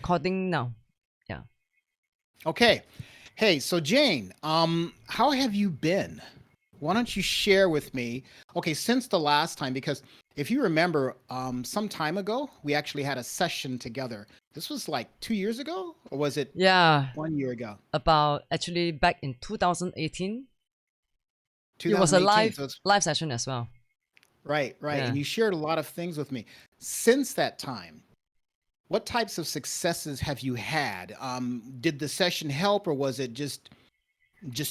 Recording now. Yeah. Okay. Hey, so Jane, how have you been? Why don't you share with me? Okay, since the last time, because if you remember, some time ago, we actually had a session together. This was like 2 years ago, or was it Yeah. 1 year ago? About actually back in 2018. It was a 2018. So it's live session as well. right, right. And Yeah. you shared a lot of things with me. Since that time, what types of successes have you had? Did the session help, or was it just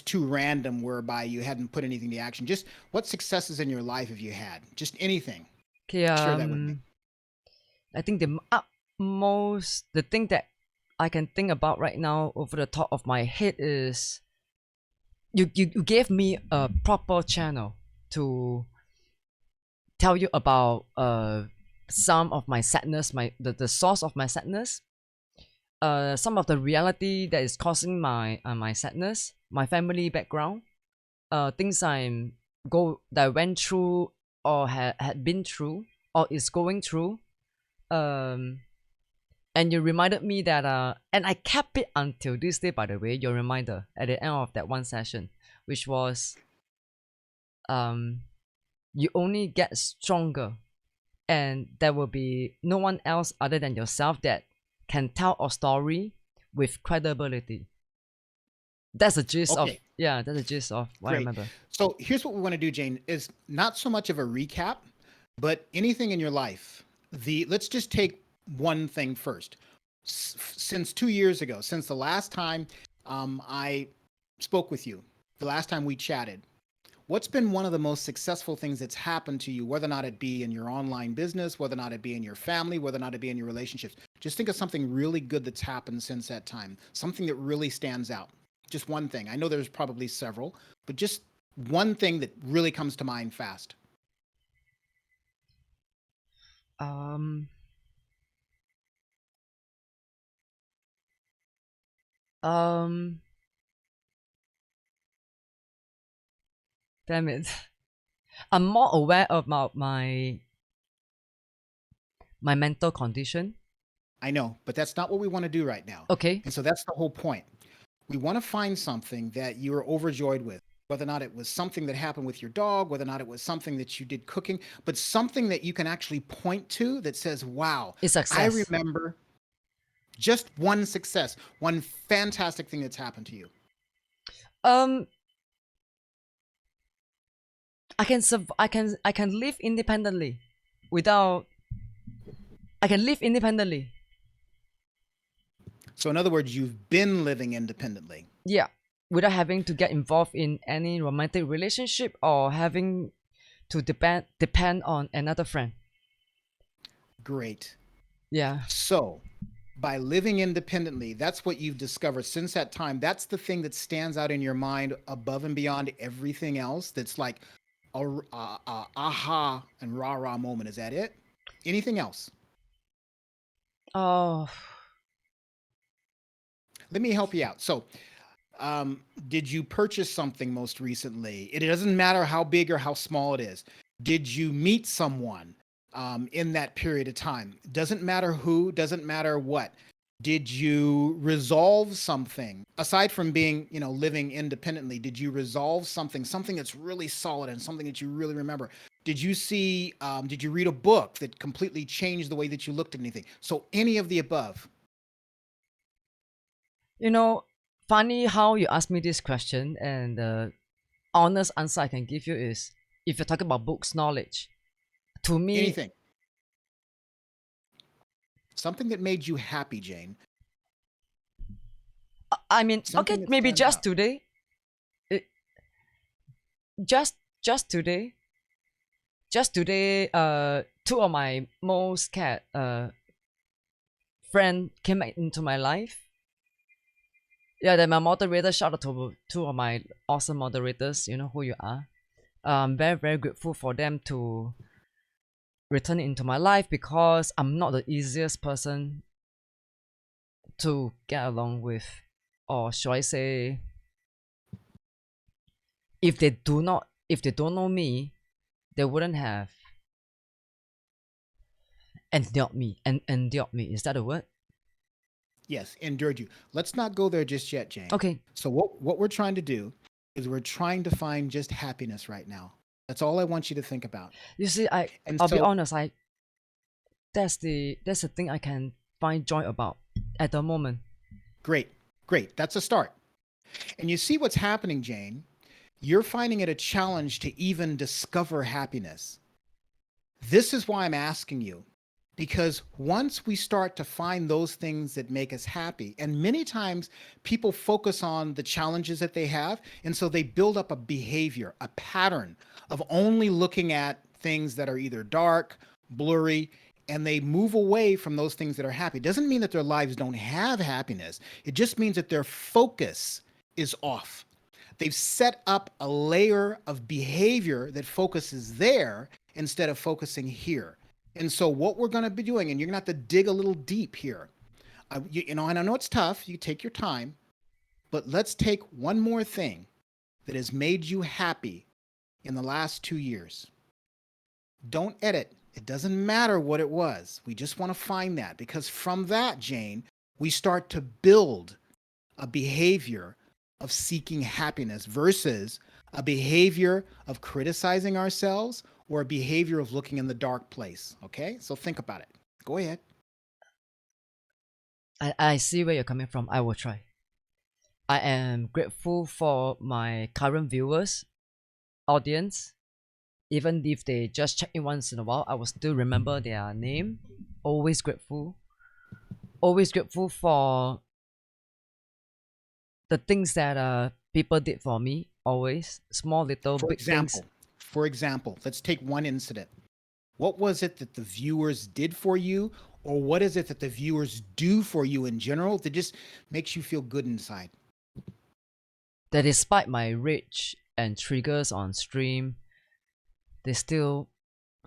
too random whereby you hadn't put anything to action? Just what successes in your life have you had? Just anything. Okay. Share that with me. I think the utmost, the thing that I can think about right now over the top of my head is you gave me a proper channel to tell you about some of my sadness, the source of my sadness, some of the reality that is causing my sadness, my family background, things that I went through or had been through or is going through. Um, and you reminded me that and I kept it until this day, by the way, your reminder at the end of that one session, which was um you only get stronger, and there will be no one else other than yourself that can tell a story with credibility. That's the gist of, Okay, yeah, that's the gist of what I great. remember. So here's what we want to do, Jane, is not so much of a recap, but anything in your life. Let's just take one thing first. Since 2 years ago, since the last time I spoke with you, the last time we chatted, what's been one of the most successful things that's happened to you, whether or not it be in your online business, whether or not it be in your family, whether or not it be in your relationships? Just think of something really good that's happened since that time, something that really stands out. Just one thing. I know there's probably several, but just one thing that really comes to mind fast. Um, um, damn it. I'm more aware of my mental condition. I know, but that's not what we want to do right now. Okay. And so that's the whole point. We want to find something that you are overjoyed with, whether or not it was something that happened with your dog, whether or not it was something that you did cooking, but something that you can actually point to that says, wow, It's I success. remember just one success, one fantastic thing that's happened to you. Um, I can live independently without I can live independently. So, in other words, you've been living independently. Yeah, without having to get involved in any romantic relationship or having to depend on another friend. Great. Yeah. So, by living independently, that's what you've discovered since that time. That's the thing that stands out in your mind above and beyond everything else. That's like a aha and rah rah moment. Is that it? Anything else? Oh, Let me help you out. So, did you purchase something most recently? It doesn't matter how big or how small it is. Did you meet someone in that period of time? Doesn't matter who, doesn't matter what. Did you resolve something aside from being, living independently? Did you resolve something that's really solid and something that you really remember? Did you read a book that completely changed the way that you looked at anything? So, any of the above. you know, funny how you asked me this question, and the honest answer I can give you is, if you're talking about books knowledge, to me, Anything. Something that made you happy, Jane. I mean, okay, Something that maybe stands just out. today, it, just today, two of my most cat friend came into my life. Yeah, they're my moderator. Shout out to two of my awesome moderators. You know who you are. I'm very, very grateful for them to return into my life, because I'm not the easiest person to get along with. Or should I say, if they don't know me, they wouldn't have endured me. And endured me, is that a word? Yes, endured you. Let's not go there just yet, Jane. Okay. So what we're trying to do is we're trying to find just happiness right now. That's all I want you to think about. You see, And I'll be so honest, that's the thing I can find joy about at the moment. great, great. That's a start. And you see what's happening, Jane? You're finding it a challenge to even discover happiness. This is why I'm asking you, because once we start to find those things that make us happy, and many times people focus on the challenges that they have, and so they build up a behavior, a pattern of only looking at things that are either dark, blurry, and they move away from those things that are happy. It doesn't mean that their lives don't have happiness, it just means that their focus is off. They've set up a layer of behavior that focuses there instead of focusing here. And so, what we're going to be doing, and you're going to have to dig a little deep here, and I know it's tough, you take your time, but let's take one more thing that has made you happy in the last 2 years. Don't edit. It doesn't matter what it was. We just want to find that because from that, Jane, we start to build a behavior of seeking happiness versus a behavior of criticizing ourselves or a behavior of looking in the dark place. Okay? So think about it. Go ahead. I see where you're coming from. I will try. I am grateful for my current viewers, audience. Even if they just check in once in a while, I will still remember their name. Always grateful. Always grateful for the things that people did for me. Always small, little, For big things. example, for example, let's take one incident. What was it that the viewers did for you, or what is it that the viewers do for you in general that just makes you feel good inside? That despite my rage and triggers on stream, they still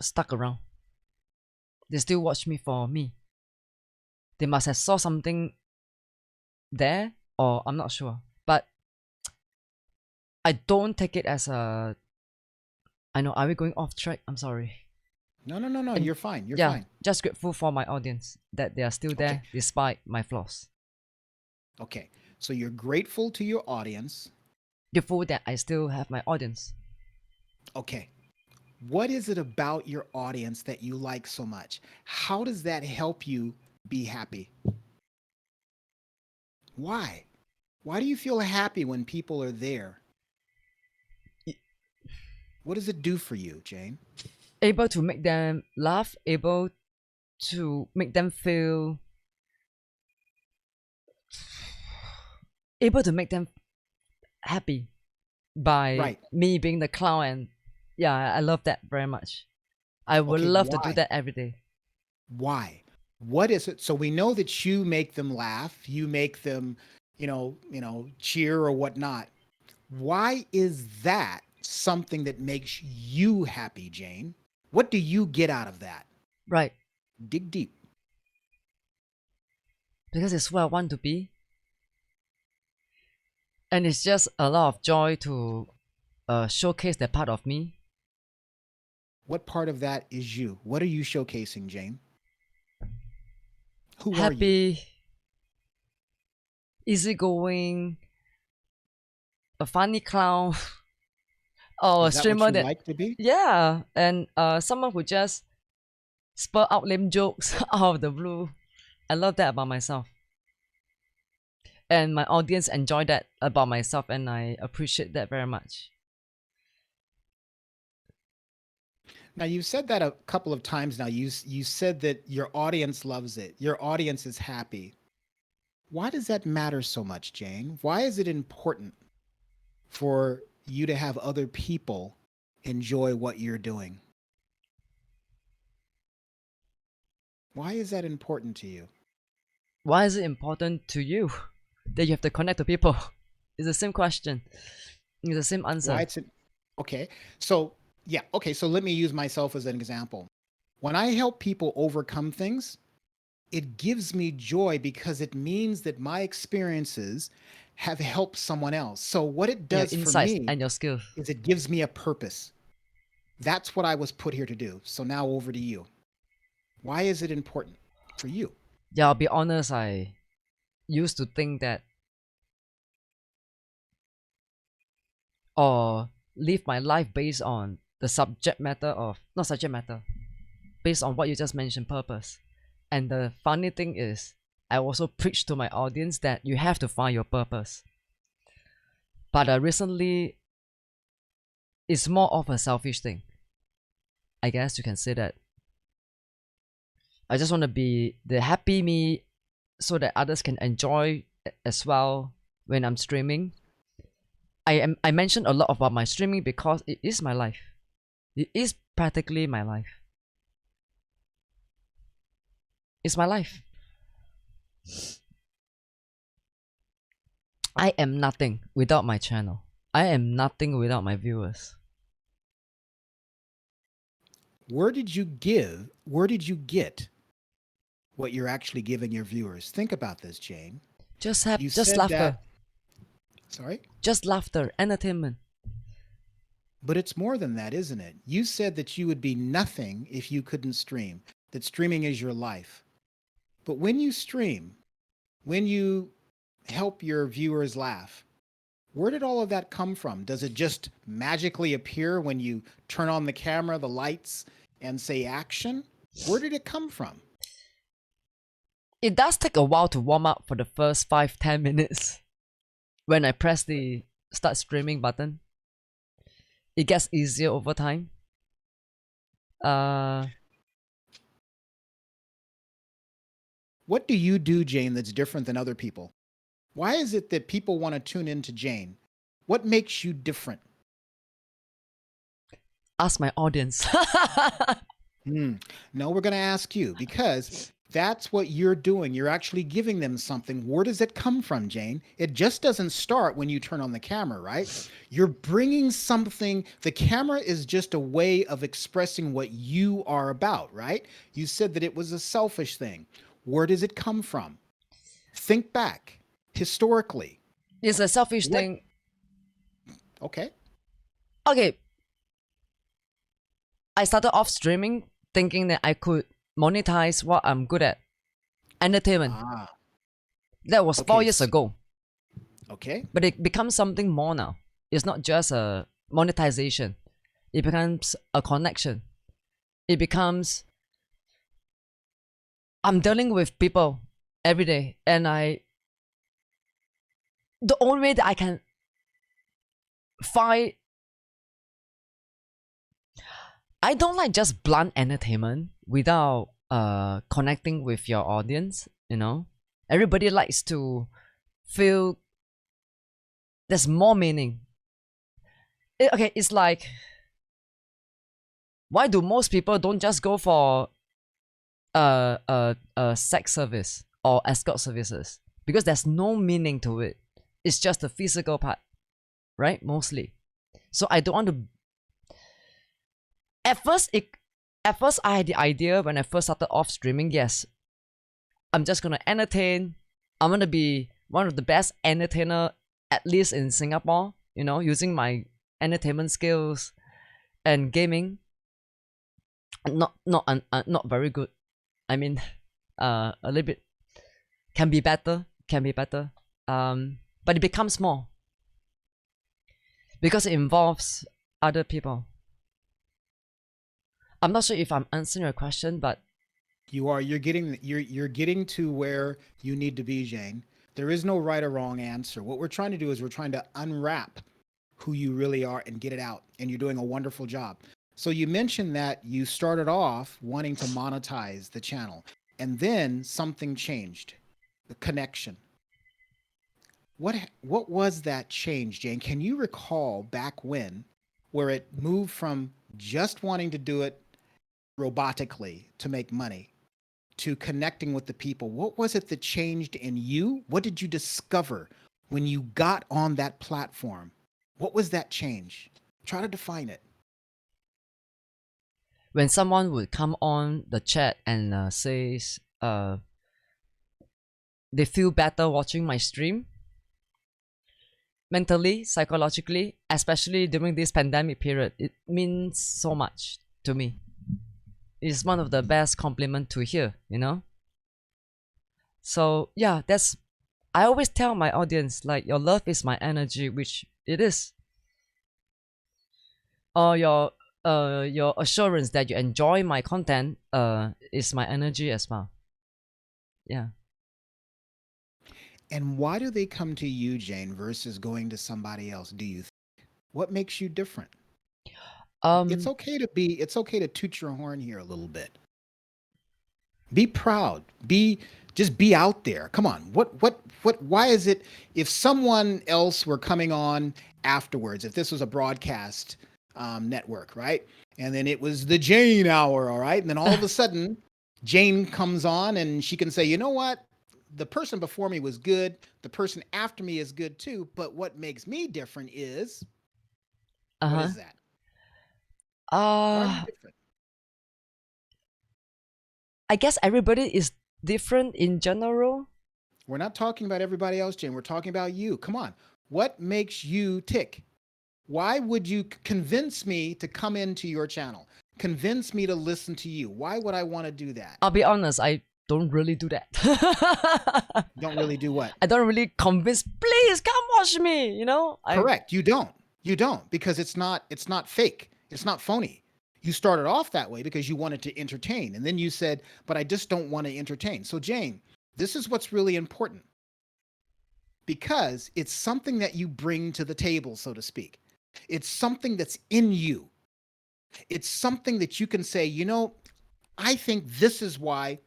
stuck around. They still watch me for me. They must have saw something there, or I'm not sure. But I don't take it as a. I know. Are we going off track? I'm sorry. No, no, no, no. And You're fine. You're yeah, fine. just grateful for my audience that they are still Okay. there despite my flaws. Okay. So you're grateful to your audience. Grateful that I still have my audience. Okay. What is it about your audience that you like so much? How does that help you be happy? Why? Why do you feel happy when people are there? What does it do for you, Jane? Able to make them laugh, able to make them feel, able to make them happy by Right. me being the clown. And yeah, I love that very much. I would Okay. love to do Why? that every day. Why? What is it? So we know that you make them laugh, you make them, cheer or whatnot. Why is that something that makes you happy, Jane? What do you get out of that? Right, Dig deep. because it's where I want to be. And it's just a lot of joy to showcase that part of me. What part of that is you? What are you showcasing, Jane? Who are you? Happy, easygoing, a funny clown, or a Is that what streamer you that, like to be? yeah, and someone who just spur out lame jokes out of the blue. I love that about myself. And my audience enjoy that about myself, and I appreciate that very much. Now you've said that a couple of times now. You said that your audience loves it. Your audience is happy. Why does that matter so much, Jane? Why is it important for you to have other people enjoy what you're doing? Why is that important to you? Why is it important to you that you have to connect to people? It's the same question. It's the same answer. Why it's okay. So yeah, okay. So let me use myself as an example. When I help people overcome things, it gives me joy because it means that my experiences have helped someone else. So what it Your does for insights me and your skills. is it gives me a purpose. That's what I was put here to do. So now over to you. Why is it important for you? Yeah, I'll be honest. used to think that, or live my life based on the subject matter of, not subject matter, based on what you just mentioned, purpose. And the funny thing is, I also preach to my audience that you have to find your purpose. But recently, it's more of a selfish thing. I guess you can say that. I just want to be the happy me so that others can enjoy as well when I'm streaming. I mentioned a lot about my streaming because it is my life. It is practically my life. It's my life. I am nothing without my channel. I am nothing without my viewers. Where did you get what you're actually giving your viewers? Think about this, Jane. Just said laughter. that, sorry? Just laughter, entertainment. But it's more than that, isn't it? You said that you would be nothing if you couldn't stream, that streaming is your life. But when you stream, when you help your viewers laugh, where did all of that come from? Does it just magically appear when you turn on the camera, the lights, and say action? Where did it come from? It does take a while to warm up for the first 5-10 minutes. When I press the start streaming button, it gets easier over time. What do you do, Jane, that's different than other people? Why is it that people want to tune into Jane? What makes you different? Ask my audience. No, we're going to ask you because that's what you're doing. You're actually giving them something. Where does it come from, Jane? It just doesn't start when you turn on the camera, right? You're bringing something. The camera is just a way of expressing what you are about, right? You said that it was a selfish thing. Where does it come from? Think back historically. It's a selfish thing. Okay. Okay. I started off streaming thinking that I could monetize what I'm good at. Entertainment. That was 4 years ago. Okay. But it becomes something more now. It's not just a monetization. It becomes a connection. It becomes, I'm dealing with people every day, and the only way that I can find, I don't like just blunt entertainment without connecting with your audience, you know. Everybody likes to feel there's more meaning. Okay, it's like, why do most people don't just go for sex service or escort services? Because there's no meaning to it. It's just the physical part, right? Mostly. So I don't want to. At first I had the idea when I first started off streaming, yes, I'm just gonna entertain. I'm gonna be one of the best entertainer, at least in Singapore, you know, using my entertainment skills and gaming. Not very good. I mean, a little bit can be better. But it becomes more because it involves other people. I'm not sure if I'm answering your question, but you are. You're getting to where you need to be, Jane. There is no right or wrong answer. What we're trying to do is we're trying to unwrap who you really are and get it out. And you're doing a wonderful job. So you mentioned that you started off wanting to monetize the channel, and then something changed, the connection. What was that change, Jane? Can you recall back when, where it moved from just wanting to do it robotically to make money to connecting with the people? What was it that changed in you? What did you discover when you got on that platform? What was that change? Try to define it. When someone would come on the chat and says they feel better watching my stream, mentally, psychologically, especially during this pandemic period, it means so much to me. It's one of the best compliment to hear, you know. So yeah, that's I always tell my audience, like, your love is my energy, which it is. Or your assurance that you enjoy my content is my energy as well. Yeah. And why do they come to you, Jane, versus going to somebody else? Do you think? What makes you different? It's Um okay to be. It's okay to toot your horn here a little bit. Be proud. Be out there. Come on. What why is it if someone else were coming on afterwards, if this was a broadcast network, right? And then it was the Jane hour, all right? And then all of a sudden Jane comes on and she can say, "You know what? The person before me was good. The person after me is good too, but what makes me different is what uh-huh. is that? Why are you different?" I guess everybody is different in general. We're not talking about everybody else, Jane. We're talking about you. Come on. What makes you tick? Why would you convince me to come into your channel? Convince me to listen to you. Why would I want to do that? I'll be honest, I don't really do that. Don't really do what? I don't really convince, please come watch me, I Correct. You don't. You don't because it's not fake. It's not phony. You started off that way because you wanted to entertain and then you said, "But I just don't want to entertain." So Jane, this is what's really important because it's something that you bring to the table, so to speak. It's something that's in you. It's something that you can say, I think this is why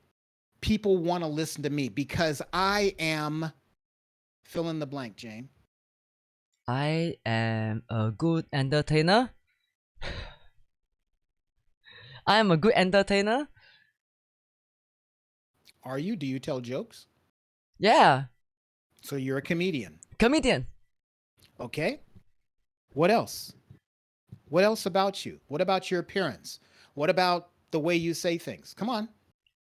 people want to listen to me because I am fill in the blank, Jane. I am a good entertainer. I am a good entertainer. Are you? Do you tell jokes? Yeah. So you're a comedian. Comedian. Okay. What else? What else about you? What about your appearance? What about the way you say things? Come on.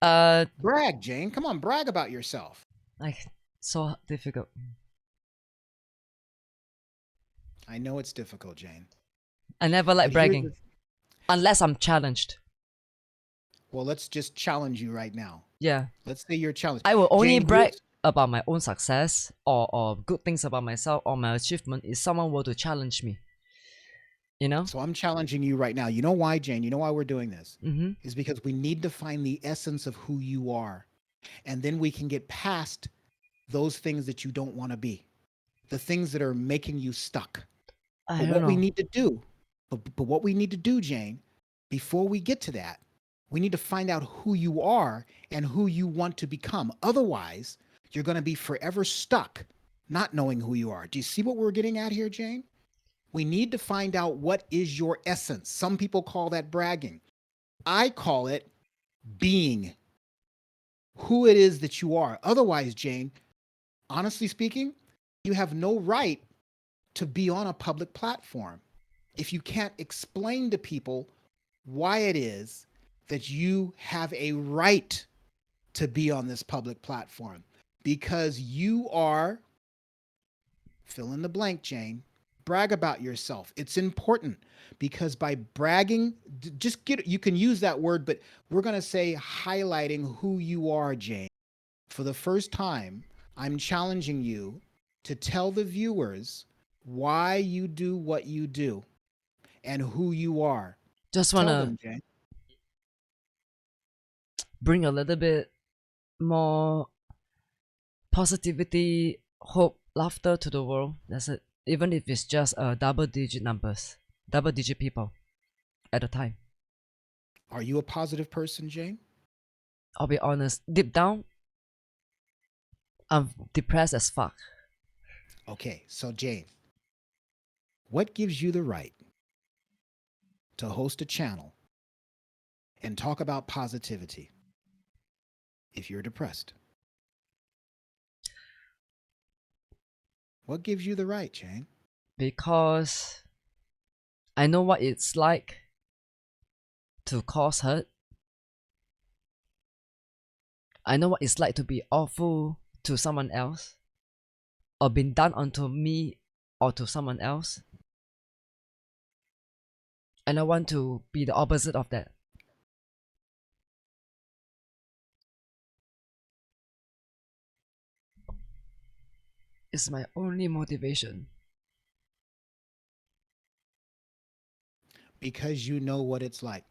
Uh Brag, Jane. Come on, brag about yourself. like, so difficult. I know it's difficult, Jane. I never like But here's bragging the unless I'm challenged. well, let's just challenge you right now. Yeah. Let's say you're challenged. I will only Jane, brag about my own success or good things about myself or my achievement if someone were to challenge me. so I'm challenging you right now. You know why, Jane? You know why we're doing this? Mm-hmm. Is because we need to find the essence of who you are. And then we can get past those things that you don't want to be, the things that are making you stuck. I But don't what we know. need to do, but what we need to do, Jane, before we get to that, we need to find out who you are and who you want to become. Otherwise, you're going to be forever stuck not knowing who you are. Do you see what we're getting at here, Jane? We need to find out what is your essence. Some people call that bragging. I call it being who it is that you are. Otherwise, Jane, honestly speaking, you have no right to be on a public platform if you can't explain to people why it is that you have a right to be on this public platform because you are fill in the blank, Jane. Brag about yourself. It's important because by bragging, just get you can use that word, but we're going to say highlighting who you are, Jane. For the first time, I'm challenging you to tell the viewers why you do what you do and who you are. Just Tell wanna them, Jane. bring a little bit more positivity, hope, laughter to the world. That's it. Even if it's just double digit numbers, double digit people at a time. Are you a positive person, Jane? I'll be honest, deep down, I'm depressed as fuck. Okay, so Jane, what gives you the right to host a channel and talk about positivity if you're depressed? What gives you the right, Jane? Because I know what it's like to cause hurt. I know what it's like to be awful to someone else or been done onto me or to someone else. And I want to be the opposite of that. is my only motivation. Because you know what it's like.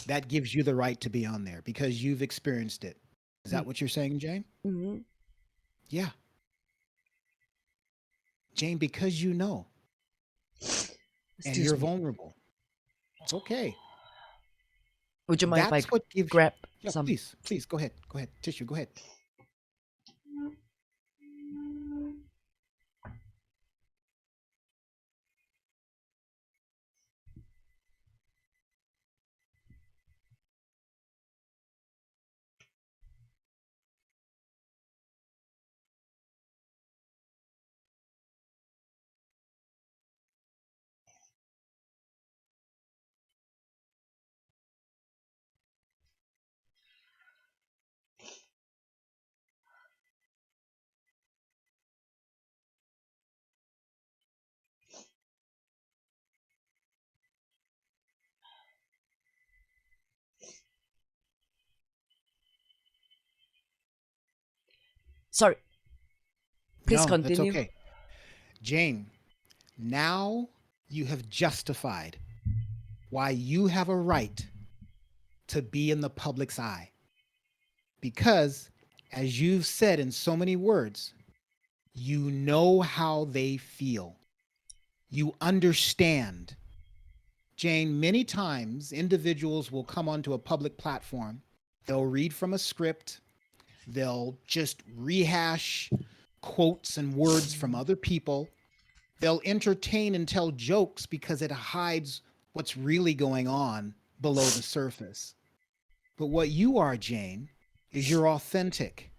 That gives you the right to be on there because you've experienced it. Is that what you're saying, Jane? Mm-hmm. Yeah. Jane, because you know. And Excuse you're me. vulnerable. It's okay. Would you mind if I That's what gives grab Yeah, some? please go ahead. Go ahead. Tissue, go ahead. Sorry. Please No, that's continue. okay. Jane, now you have justified why you have a right to be in the public's eye. Because, as you've said in so many words, you know how they feel. You understand. Jane, many times individuals will come onto a public platform, they'll read from a script, they'll just rehash quotes and words from other people. They'll entertain and tell jokes because it hides what's really going on below the surface. But what you are, Jane, is you're authentic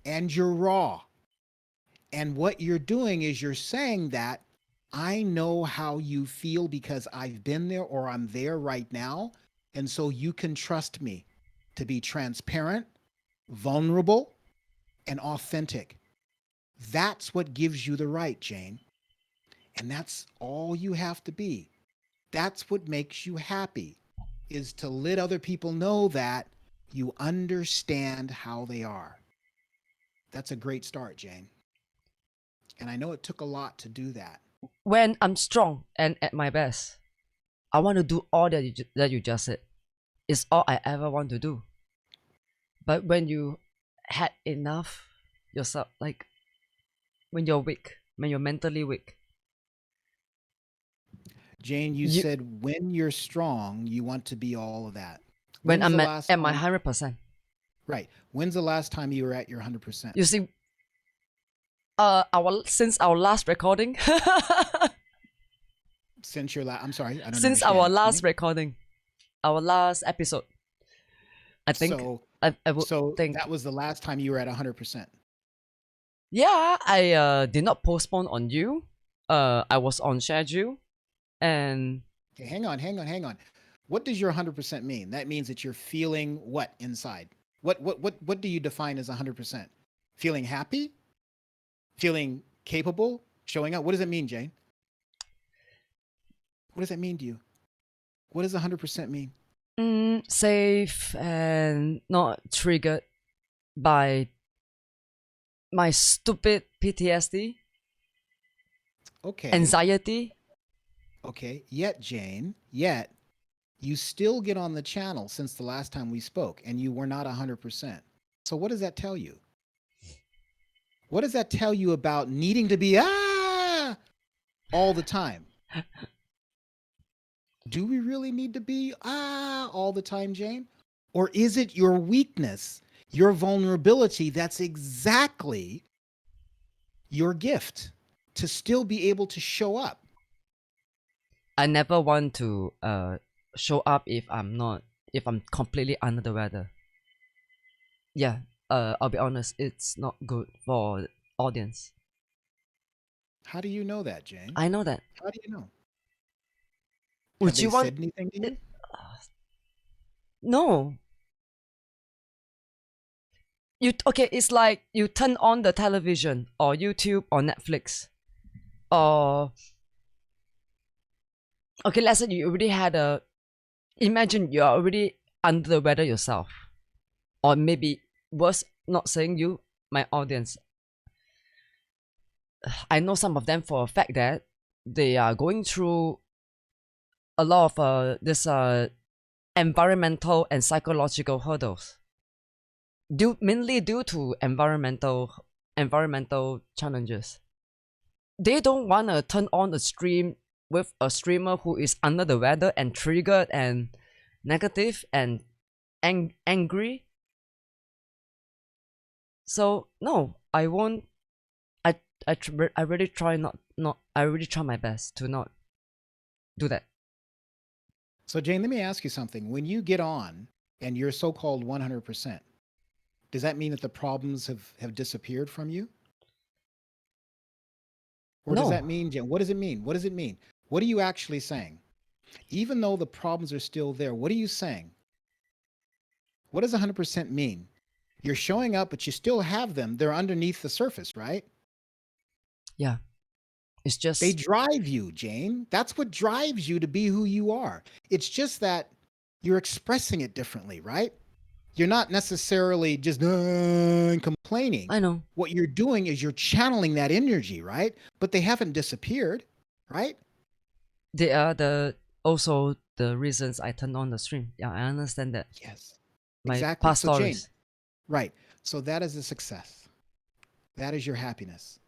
and you're raw. And what you're doing is you're saying that I know how you feel because I've been there or I'm there right now. And so you can trust me to be transparent, vulnerable, and authentic. That's what gives you the right, Jane. And that's all you have to be. That's what makes you happy, is to let other people know that you understand how they are. That's a great start, Jane. And I know it took a lot to do that. When I'm strong and at my best, I want to do all that you just said. It's all I ever want to do. But when you had enough yourself, like when you're weak, when you're mentally weak, Jane, you you said when you're strong, you want to be all of that. when When's the I'm last at my time? 100%. Right. When's the last time you were at your 100%? You see, since our last recording, Since your last, I'm sorry, I don't since understand. our Excuse last me. recording, our last episode, I think So, I would so think. that was the last time you were at 100%. Yeah, I did not postpone on you. I was on schedule, and Okay, hang on. What does your 100% mean? That means that you're feeling what inside? What do you define as 100%? Feeling happy? Feeling capable? Showing up? What does it mean, Jane? What does that mean to you? What does 100% mean? safe and not triggered by my stupid PTSD, Okay. anxiety. Okay. Yet, Jane, yet you still get on the channel since the last time we spoke and you were not 100%. So what does that tell you? What does that tell you about needing to be all the time? Do we really need to be all the time, Jane? Or is it your weakness, your vulnerability that's exactly your gift to still be able to show up? I never want to show up if I'm completely under the weather. Yeah, I'll be honest, it's not good for audience. How do you know that, Jane? I know that. How do you know? Have Would they you want? said anything to you? No. You okay? It's like you turn on the television or YouTube or Netflix, or okay, let's say you already had a. Imagine you are already under the weather yourself, or maybe worse. Not saying you, my audience. I know some of them for a fact that they are going through a lot of this environmental and psychological hurdles, mainly due to environmental challenges. They don't want to turn on a stream with a streamer who is under the weather and triggered and negative and angry. So no, I won't. I really try not. I really try my best to not do that. So Jane, let me ask you something. When you get on and you're so-called 100%, does that mean that the problems have disappeared from you? Or does No, that mean, Jane, what does it mean? What does it mean? What are you actually saying? Even though the problems are still there, what are you saying? What does 100% mean? You're showing up, but you still have them. They're underneath the surface, right? yeah, it's They just drive you, Jane. That's what drives you to be who you are. It's just that you're expressing it differently, right? You're not necessarily just complaining. I know What you're doing is you're channeling that energy, right? But they haven't disappeared, right? they are the also the reasons I turned on the stream. Yeah, I understand that. Yes, My exactly. past So, Jane, stories. right. So that is a success. That is your happiness.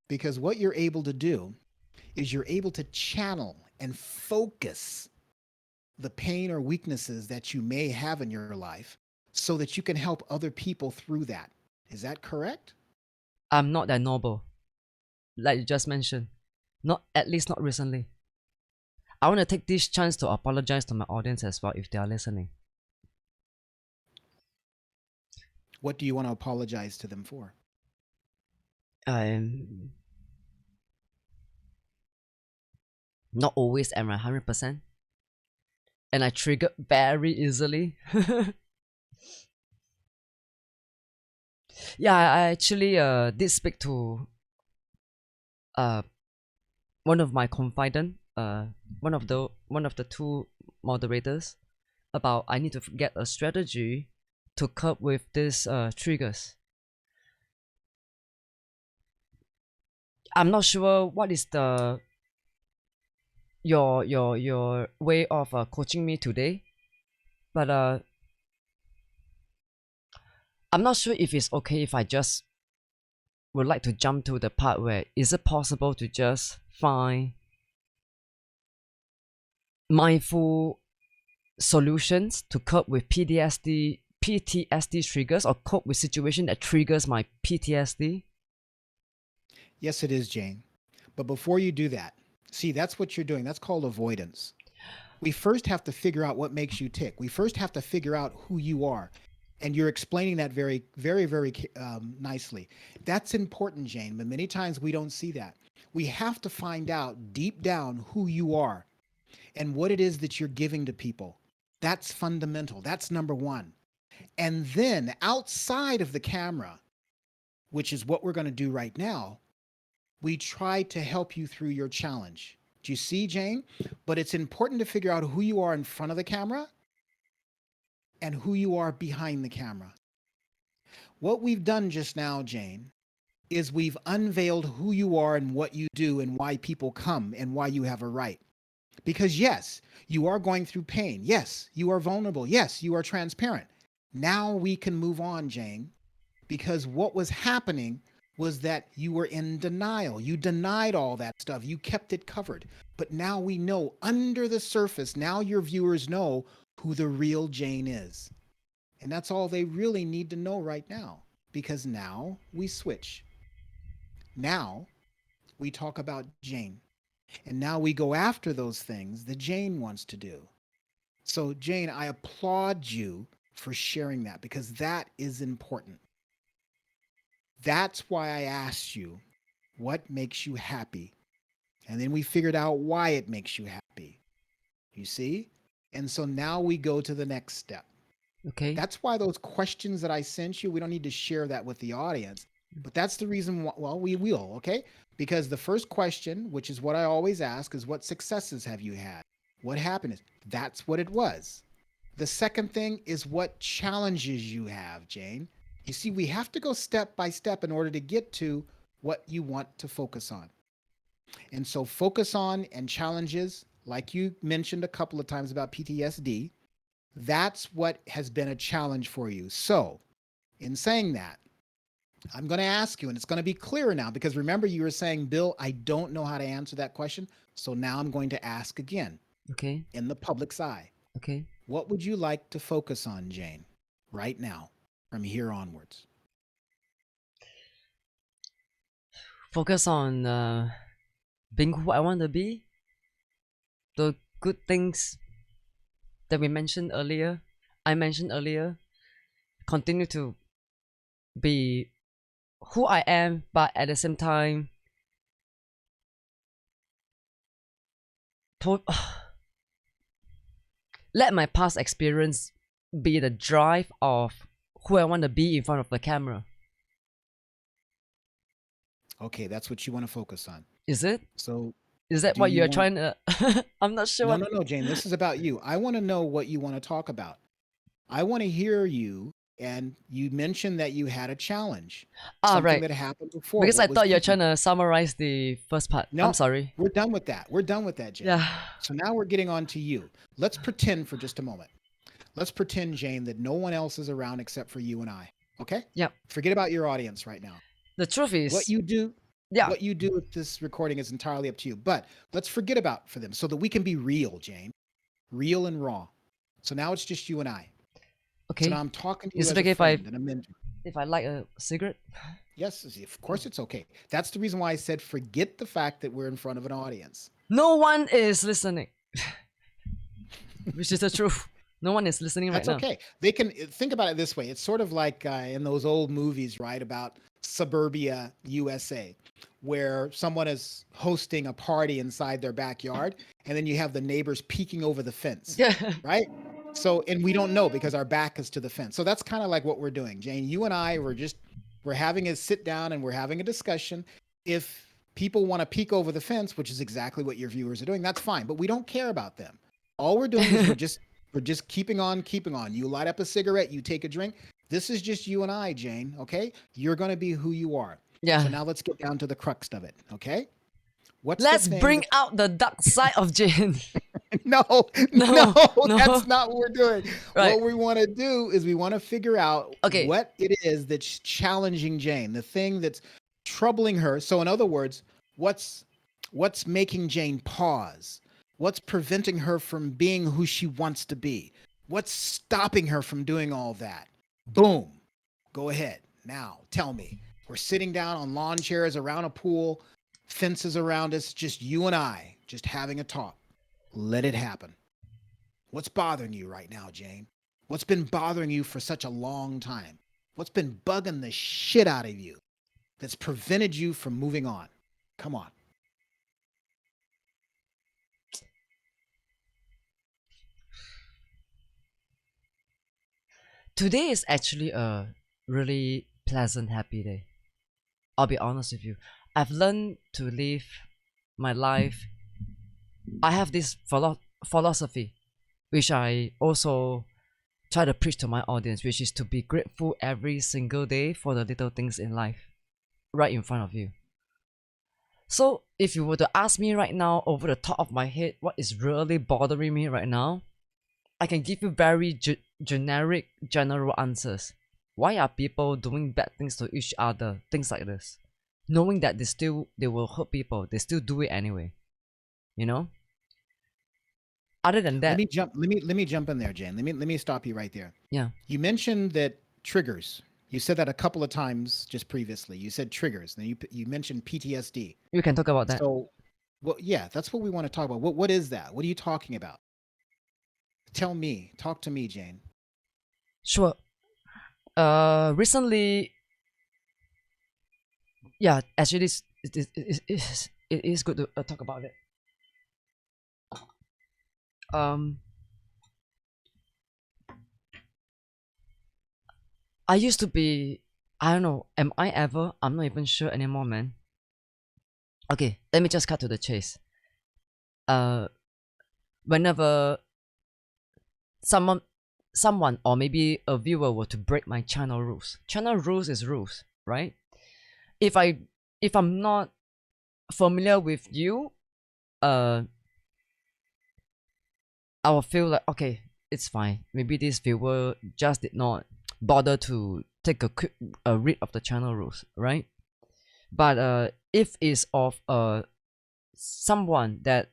Because what you're able to do is you're able to channel and focus the pain or weaknesses that you may have in your life so that you can help other people through that. Is that correct? I'm not that noble, like you just mentioned. Not at least not recently. I want to take this chance to apologize to my audience as well if they are listening. What do you want to apologize to them for? I'm not always at my 100%, and I trigger very easily. Yeah, I actually did speak to uh one of my confidant, one of the two moderators, about I need to get a strategy to cope with these triggers. I'm not sure what is the your way of coaching me today, but I'm not sure if it's okay if I just would like to jump to the part where is it possible to just find mindful solutions to cope with PTSD triggers or cope with situation that triggers my PTSD? Yes, it is, Jane. But before you do that, see, that's what you're doing. That's called avoidance. We first have to figure out what makes you tick. We first have to figure out who you are. And you're explaining that very, very, very nicely. That's important, Jane, but many times we don't see that. We have to find out deep down who you are and what it is that you're giving to people. That's fundamental. That's number one. And then outside of the camera, which is what we're going to do right now, we try to help you through your challenge. Do you see, Jane? But it's important to figure out who you are in front of the camera and who you are behind the camera. What we've done just now, Jane, is we've unveiled who you are and what you do and why people come and why you have a right. Because yes, you are going through pain. Yes, you are vulnerable. Yes, you are transparent. Now we can move on, Jane, because what was happening was that you were in denial. You denied all that stuff. You kept it covered. But now we know under the surface, now your viewers know who the real Jane is. And that's all they really need to know right now, because now we switch. Now we talk about Jane. And now we go after those things that Jane wants to do. So, Jane, I applaud you for sharing that because that is important. That's why I asked you what makes you happy. And then we figured out why it makes you happy. You see? And so now we go to the next step. Okay. That's why those questions that I sent you, we don't need to share that with the audience. But that's the reason why, well, we will, okay? Because the first question, which is what I always ask, is what successes have you had? What happiness? That's what it was. The second thing is what challenges you have, Jane. You see, we have to go step by step in order to get to what you want to focus on. And so focus on and challenges, like you mentioned a couple of times about PTSD, that's what has been a challenge for you. So, in saying that, I'm going to ask you, and it's going to be clearer now because remember, you were saying, Bill, I don't know how to answer that question. So now I'm going to ask again Okay. in the public's eye. Okay. What would you like to focus on, Jane, right now from here onwards? Focus on being who I want to be. The good things that we mentioned earlier, I mentioned earlier, continue to be who I am, but at the same time, let my past experience be the drive of who I want to be in front of the camera. Okay, that's what you want to focus on. Is it? So, Is that do what you you're want? trying to? I'm not sure. No, What... no, no, Jane. This is about you. I want to know what you want to talk about. I want to hear you. And you mentioned that you had a challenge, something Right. that happened before. Because I What was thought you're keeping? trying to summarize the first part. I'm No, sorry. we're done with that. We're done with that, Jane. Yeah. So now we're getting on to you. Let's pretend for just a moment. Let's pretend, Jane, that no one else is around except for you and I. Okay? Yep. Forget about your audience right now. The truth What is, you do, yeah. what you do with this recording is entirely up to you. But let's forget about for them so that we can be real, Jane. Real and raw. So now it's just you and I. So Okay. now I'm talking to you Is as it a okay friend and a mentor. if I like a cigarette? Yes, of course it's okay. That's the reason why I said forget the fact that we're in front of an audience. No one is listening. Which is the truth. No one is listening right That's now. okay. They can think about it this way. It's sort of like in those old movies, right, about suburbia, USA, where someone is hosting a party inside their backyard, and then you have the neighbors peeking over the fence, Yeah. right? So, and we don't know because our back is to the fence. So that's kind of like what we're doing, Jane. You and I we're having a sit down and we're having a discussion. If people want to peek over the fence, which is exactly what your viewers are doing, that's fine. But we don't care about them. All we're doing is we're just keeping on, keeping on. You light up a cigarette, you take a drink. This is just you and I, Jane, okay? You're going to be who you are. Yeah. So now let's get down to the crux of it, okay? What's Let's the thing bring out the dark side of Jane. no, No, no. that's not what we're doing. Right. What we want to do is we want to figure out Okay. what it is that's challenging Jane, the thing that's troubling her. So in other words, what's making Jane pause? What's preventing her from being who she wants to be? What's stopping her from doing all that? Boom. Go ahead. Now, tell me. We're sitting down on lawn chairs around a pool, fences around us, just you and I, just having a talk. Let it happen. What's bothering you right now, Jane? What's been bothering you for such a long time? What's been bugging the shit out of you that's prevented you from moving on? Come on. Today is actually a really pleasant, happy day. I'll be honest with you. I've learned to live my life. I have this philosophy, which I also try to preach to my audience, which is to be grateful every single day for the little things in life right in front of you. So if you were to ask me right now over the top of my head what is really bothering me right now, I can give you very generic, general answers. Why are people doing bad things to each other? Things like this. Knowing that they will hurt people, they still do it anyway. You know? Other than that, Let me jump in there, Jane. Let me stop you right there. yeah. You mentioned that triggers. You said that a couple of times just previously. You said triggers. Then you mentioned PTSD. You can talk about that. So, well, yeah, that's what we want to talk about. What is that? What are you talking about? Tell me. Talk to me, Jane. Sure. Recently, yeah, actually, it is good to talk about it. I used to be, I don't know, am I ever? I'm not even sure anymore, man. Okay, let me just cut to the chase. Whenever someone or maybe a viewer were to break my channel rules is rules, right? If I if I'm not familiar with you, I will feel like, okay, it's fine. Maybe this viewer just did not bother to take a quick read of the channel rules, right? But if it's of someone that,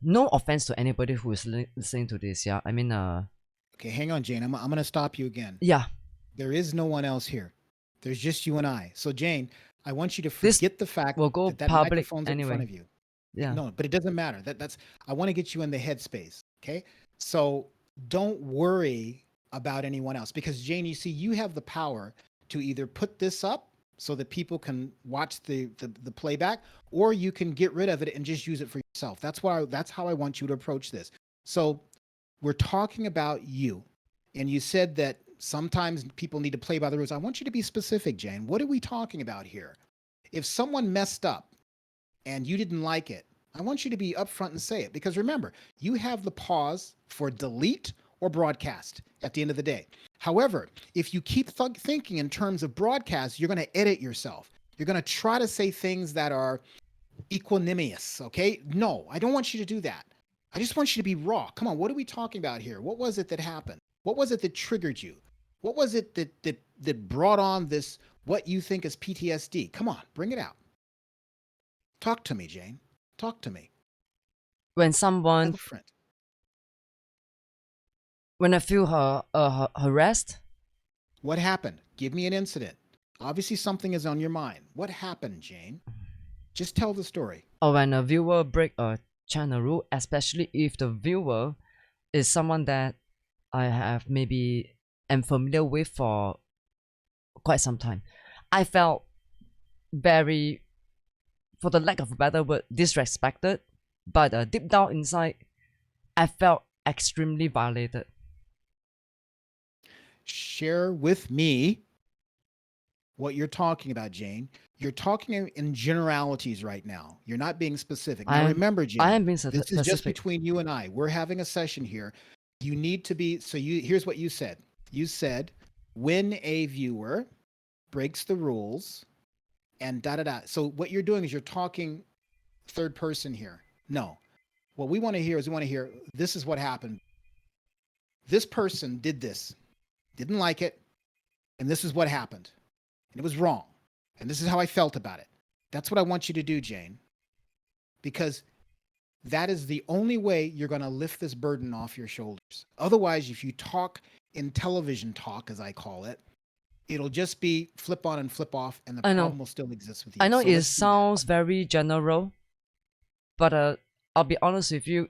no offense to anybody who is listening to this, yeah, I mean, Okay, hang on, Jane. I'm going to stop you again. yeah, There is no one else here. There's just you and I. So, Jane, I want you to this forget the fact will go that public microphone's in front anyway. of you. Yeah. No, but it doesn't matter. That's I want to get you in the headspace. Okay. So don't worry about anyone else because Jane, you see, you have the power to either put this up so that people can watch the playback, or you can get rid of it and just use it for yourself. That's how I want you to approach this. So we're talking about you. And you said that sometimes people need to play by the rules. I want you to be specific, Jane. What are we talking about here? If someone messed up and you didn't like it, I want you to be upfront and say it because remember, you have the pause for delete or broadcast at the end of the day. However, if you keep thinking in terms of broadcast, you're going to edit yourself. You're going to try to say things that are equanimous, okay? No, I don't want you to do that. I just want you to be raw. Come on, what are we talking about here? What was it that happened? What was it that triggered you? What was it that brought on this, what you think is PTSD? Come on, bring it out. Talk to me, Jane. Talk to me. When someone, when I feel harassed. What happened? Give me an incident. Obviously, something is on your mind. What happened, Jane? Just tell the story. Or when a viewer break a channel rule, especially if the viewer is someone that I have maybe am familiar with for quite some time. I felt very, for the lack of a better word, disrespected. But deep down inside, I felt extremely violated. Share with me what you're talking about, Jane. You're talking in generalities right now. You're not being specific. Now, remember, Jane, I am being this is just between you and I. We're having a session here. You need to be, so here's what you said. You said, when a viewer breaks the rules and da-da-da. So what you're doing is you're talking third person here. No. What we want to hear is this is what happened. This person did this, didn't like it, and this is what happened. And it was wrong. And this is how I felt about it. That's what I want you to do, Jane. Because that is the only way you're going to lift this burden off your shoulders. Otherwise, if you talk in television talk, as I call it, it'll just be flip on and flip off, and the problem will still exist with you. I know it sounds very general, but I'll be honest with you.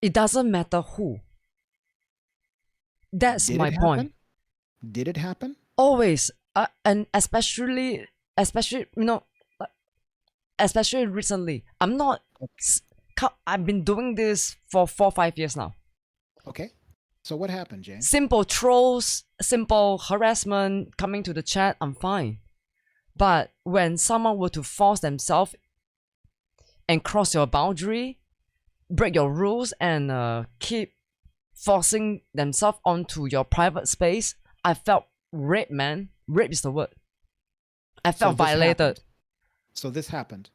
It doesn't matter who. That's my point. Did it happen? Always, and especially especially recently. I've been doing this for 4-5 years now. Okay. So what happened, Jane? Simple trolls, simple harassment coming to the chat, I'm fine. But when someone were to force themselves and cross your boundary, break your rules, and keep forcing themselves onto your private space, I felt raped, man. Rape is the word. I felt violated. So this happened.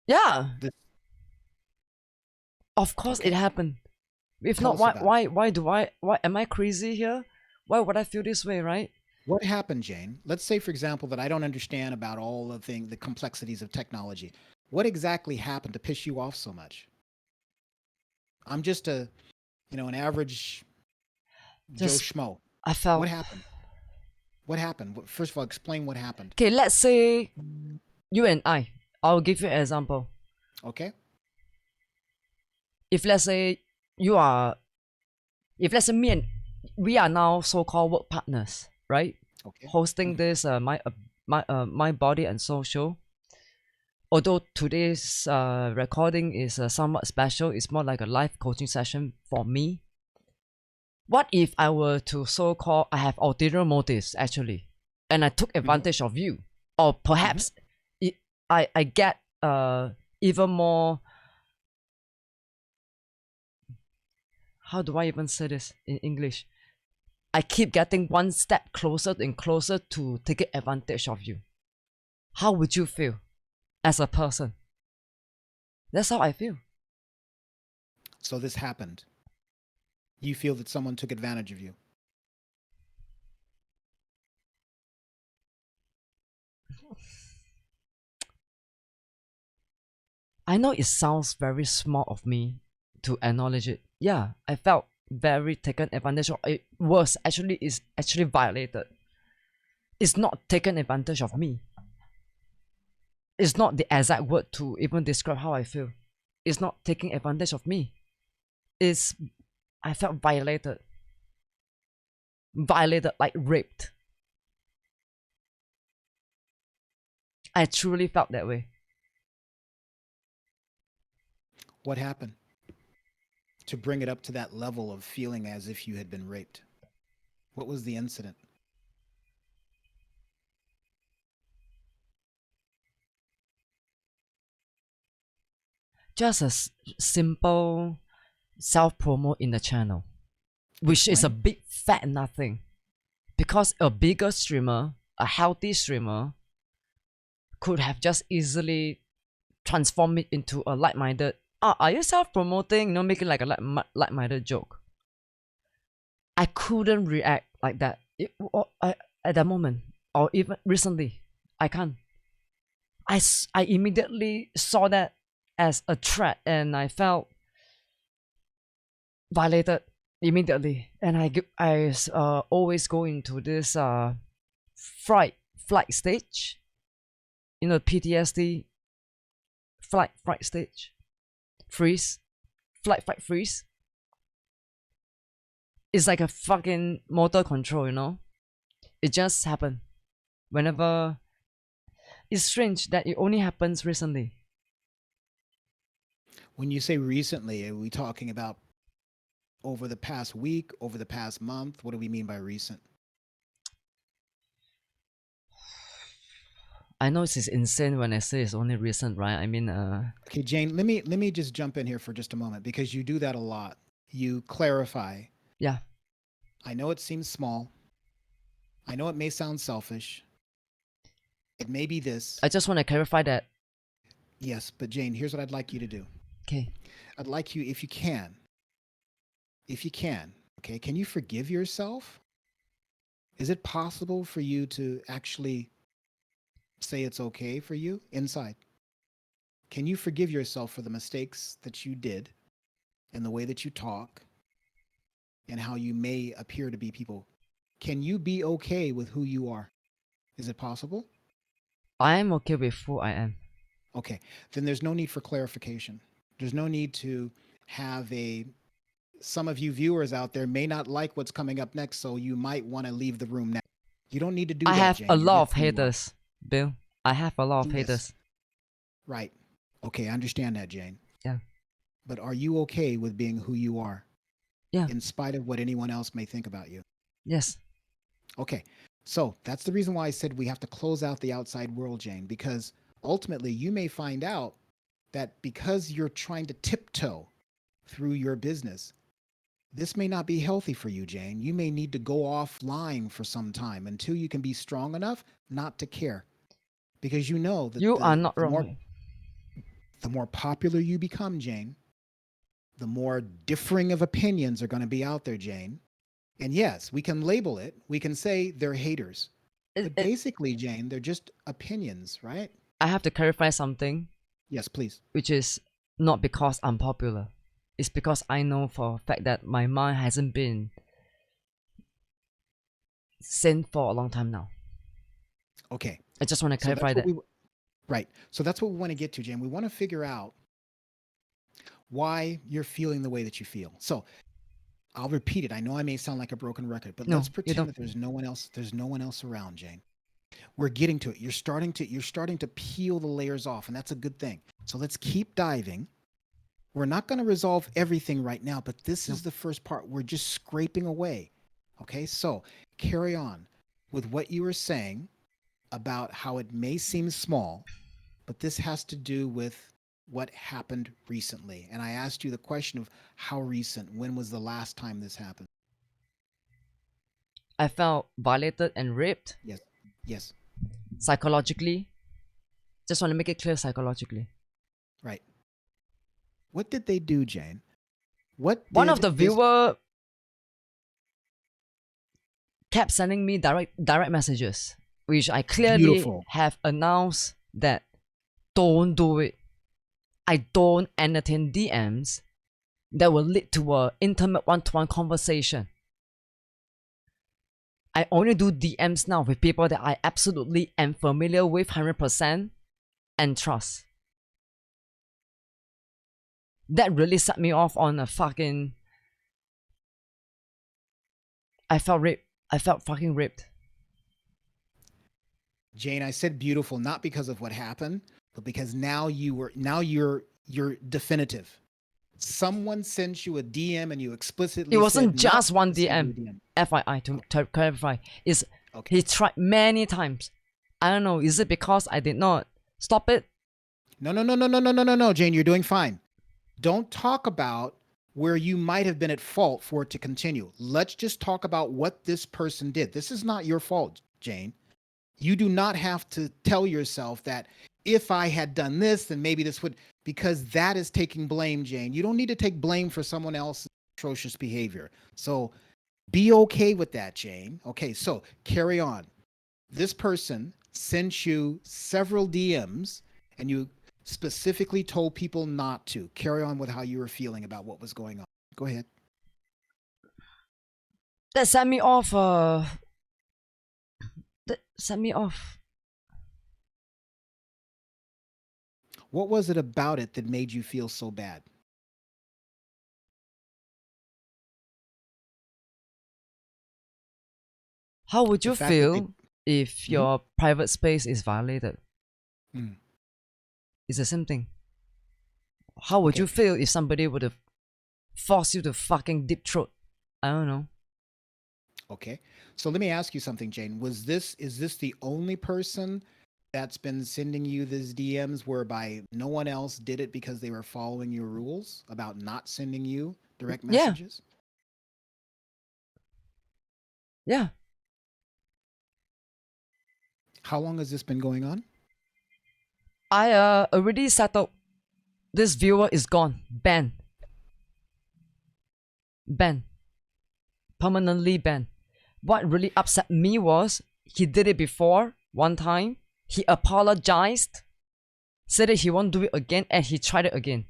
Yeah. Of course it happened. If not, why am I crazy here? Why would I feel this way, right? What happened, Jane? Let's say, for example, that I don't understand about all the complexities of technology. What exactly happened to piss you off so much? I'm just an average Joe Schmo. I felt. What happened? What happened? First of all, explain what happened. Okay, let's say you and I'll give you an example. Okay. If let's say me and we are now so-called work partners, right? Okay. Hosting this my body and social. Although today's recording is somewhat special, it's more like a live coaching session for me. What if I were to so-called, I have ulterior motives actually, and I took advantage of you, or perhaps I get even more, how do I even say this in English? I keep getting one step closer and closer to taking advantage of you. How would you feel as a person? That's how I feel. So this happened. You feel that someone took advantage of you. I know it sounds very small of me to acknowledge it. Yeah, I felt very taken advantage of. It was actually is actually violated. It's not taken advantage of me. It's not the exact word to even describe how I feel. It's not taking advantage of me. It's I felt violated. Violated like raped. I truly felt that way. What happened to bring it up to that level of feeling as if you had been raped? What was the incident? Just a simple self-promo in the channel, which is a Explain. big fat nothing. Because a bigger streamer, a healthy streamer, could have just easily transformed it into a light-minded, are you self-promoting? Making like a light-minded joke. I couldn't react like that at that moment, or even recently. I can't. I immediately saw that as a threat, and I felt violated immediately. And I always go into this flight stage, PTSD flight stage, freeze, fight freeze. It's like a fucking motor control. It just happened whenever. It's strange that it only happens recently. When you say recently, are we talking about over the past week, over the past month? What do we mean by recent? I know this is insane when I say it's only recent, right? I mean, Okay, Jane, let me just jump in here for just a moment because you do that a lot. You clarify. yeah. I know it seems small. I know it may sound selfish. It may be this. I just want to clarify that. Yes, but Jane, here's what I'd like you to do. Okay. I'd like you, if you can, okay, can you forgive yourself? Is it possible for you to actually say it's okay for you inside? Can you forgive yourself for the mistakes that you did and the way that you talk and how you may appear to be people? Can you be okay with who you are? Is it possible? I am okay with who I am. Okay, then there's no need for clarification. There's no need to have a. Some of you viewers out there may not like what's coming up next, so you might want to leave the room now. You don't need to do I that, have a Jane. You're lot good of where you are. haters, Bill. I have a lot of Yes. haters. Right. Okay, I understand that, Jane. Yeah. But are you okay with being who you are? Yeah. In spite of what anyone else may think about you? Yes. Okay. So that's the reason why I said we have to close out the outside world, Jane, because ultimately you may find out that because you're trying to tiptoe through your business, this may not be healthy for you, Jane. You may need to go offline for some time until you can be strong enough not to care. Because you know that You are the not the more wrong. the more popular you become, Jane, the more differing of opinions are going to be out there, Jane. And yes, we can label it. We can say they're haters. But It, basically, Jane, they're just opinions, right? I have to clarify something, Yes, please. which is not because I'm popular. It's because I know for a fact that my mind hasn't been sane for a long time now. Okay. I just want to So clarify that's what that. we right. So that's what we want to get to, Jane. We want to figure out why you're feeling the way that you feel. So I'll repeat it. I know I may sound like a broken record, but let's No, you pretend don't. that there's no one else around, Jane. We're getting to it. You're starting to peel the layers off, and that's a good thing. So let's keep diving. We're not going to resolve everything right now, but this No. is the first part. We're just scraping away. Okay? So, carry on with what you were saying about how it may seem small, but this has to do with what happened recently. And I asked you the question of how recent. When was the last time this happened? I felt violated and raped Yes. Yes. psychologically. Just want to make it clear, psychologically. Right. What did they do, Jane? What One of did the this viewer kept sending me direct messages, which I clearly beautiful? have announced that don't do it. I don't entertain DMs that will lead to a intimate one-to-one conversation. I only do DMs now with people that I absolutely am familiar with 100% and trust. That really set me off on a fucking... I felt raped. I felt fucking raped. Jane, I said beautiful not because of what happened, but because you're definitive. Someone sent you a DM and you explicitly It wasn't said not just one to send you DM. a DM. FYI, to clarify, is Okay. he tried many times. I don't know. Is it because I did not stop it? No, Jane, you're doing fine. Don't talk about where you might have been at fault for it to continue. Let's just talk about what this person did. This is not your fault, Jane. You do not have to tell yourself that if I had done this, then maybe this would, because that is taking blame, Jane. You don't need to take blame for someone else's atrocious behavior. So be okay with that, Jane. Okay, so carry on. This person sent you several DMs and you specifically told people not to. Carry on with how you were feeling about what was going on. Go ahead. That set me off. That set me off. What was it about it that made you feel so bad? How would The you fact that they. feel if Mhm. your private space is violated? Mm. It's the same thing. How would Okay. you feel if somebody would have forced you to fucking deep throat? I don't know. Okay. So let me ask you something, Jane. Is this the only person that's been sending you these DMs whereby no one else did it because they were following your rules about not sending you direct Yeah, messages? yeah. How long has this been going on? I already settled. This viewer is gone. Banned. Banned. Permanently banned. What really upset me was he did it before one time. He apologized, said that he won't do it again, and he tried it again.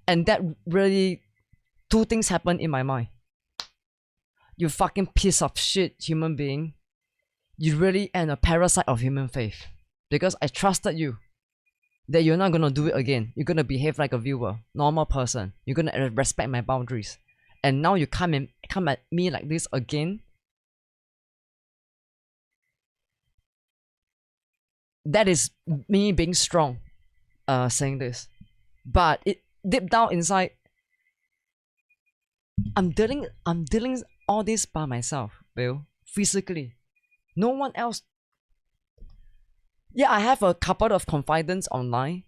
And that really, two things happened in my mind. You fucking piece of shit human being. You really am a parasite of human faith. Because I trusted you that you're not gonna do it again. You're gonna behave like a viewer, normal person. You're gonna respect my boundaries. And now you come at me like this again. That is me being strong, saying this. But it deep down inside, I'm dealing all this by myself, Bill. Physically. No one else. Yeah, I have a couple of confidants online.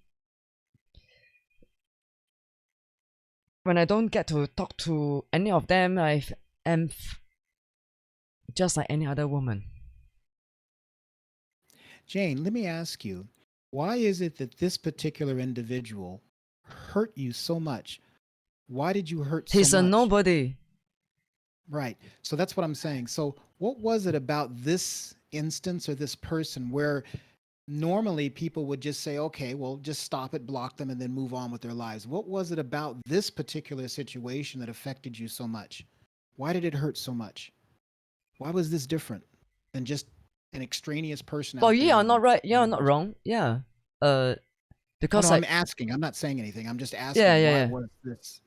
When I don't get to talk to any of them, I am just like any other woman. Jane, let me ask you, why is it that this particular individual hurt you so much? Why did you hurt so He's a much? nobody. Right. So that's what I'm saying. So what was it about this instance or this person where normally people would just say, okay, well, just stop it, block them, and then move on with their lives? What was it about this particular situation that affected you so much? Why did it hurt so much? Why was this different than just an extraneous person Oh, out you there are in not right. the You are not universe? wrong. Yeah. Uh, Oh no, because I'm I asking. I'm not saying anything. I'm just yeah asking yeah why yeah. was this?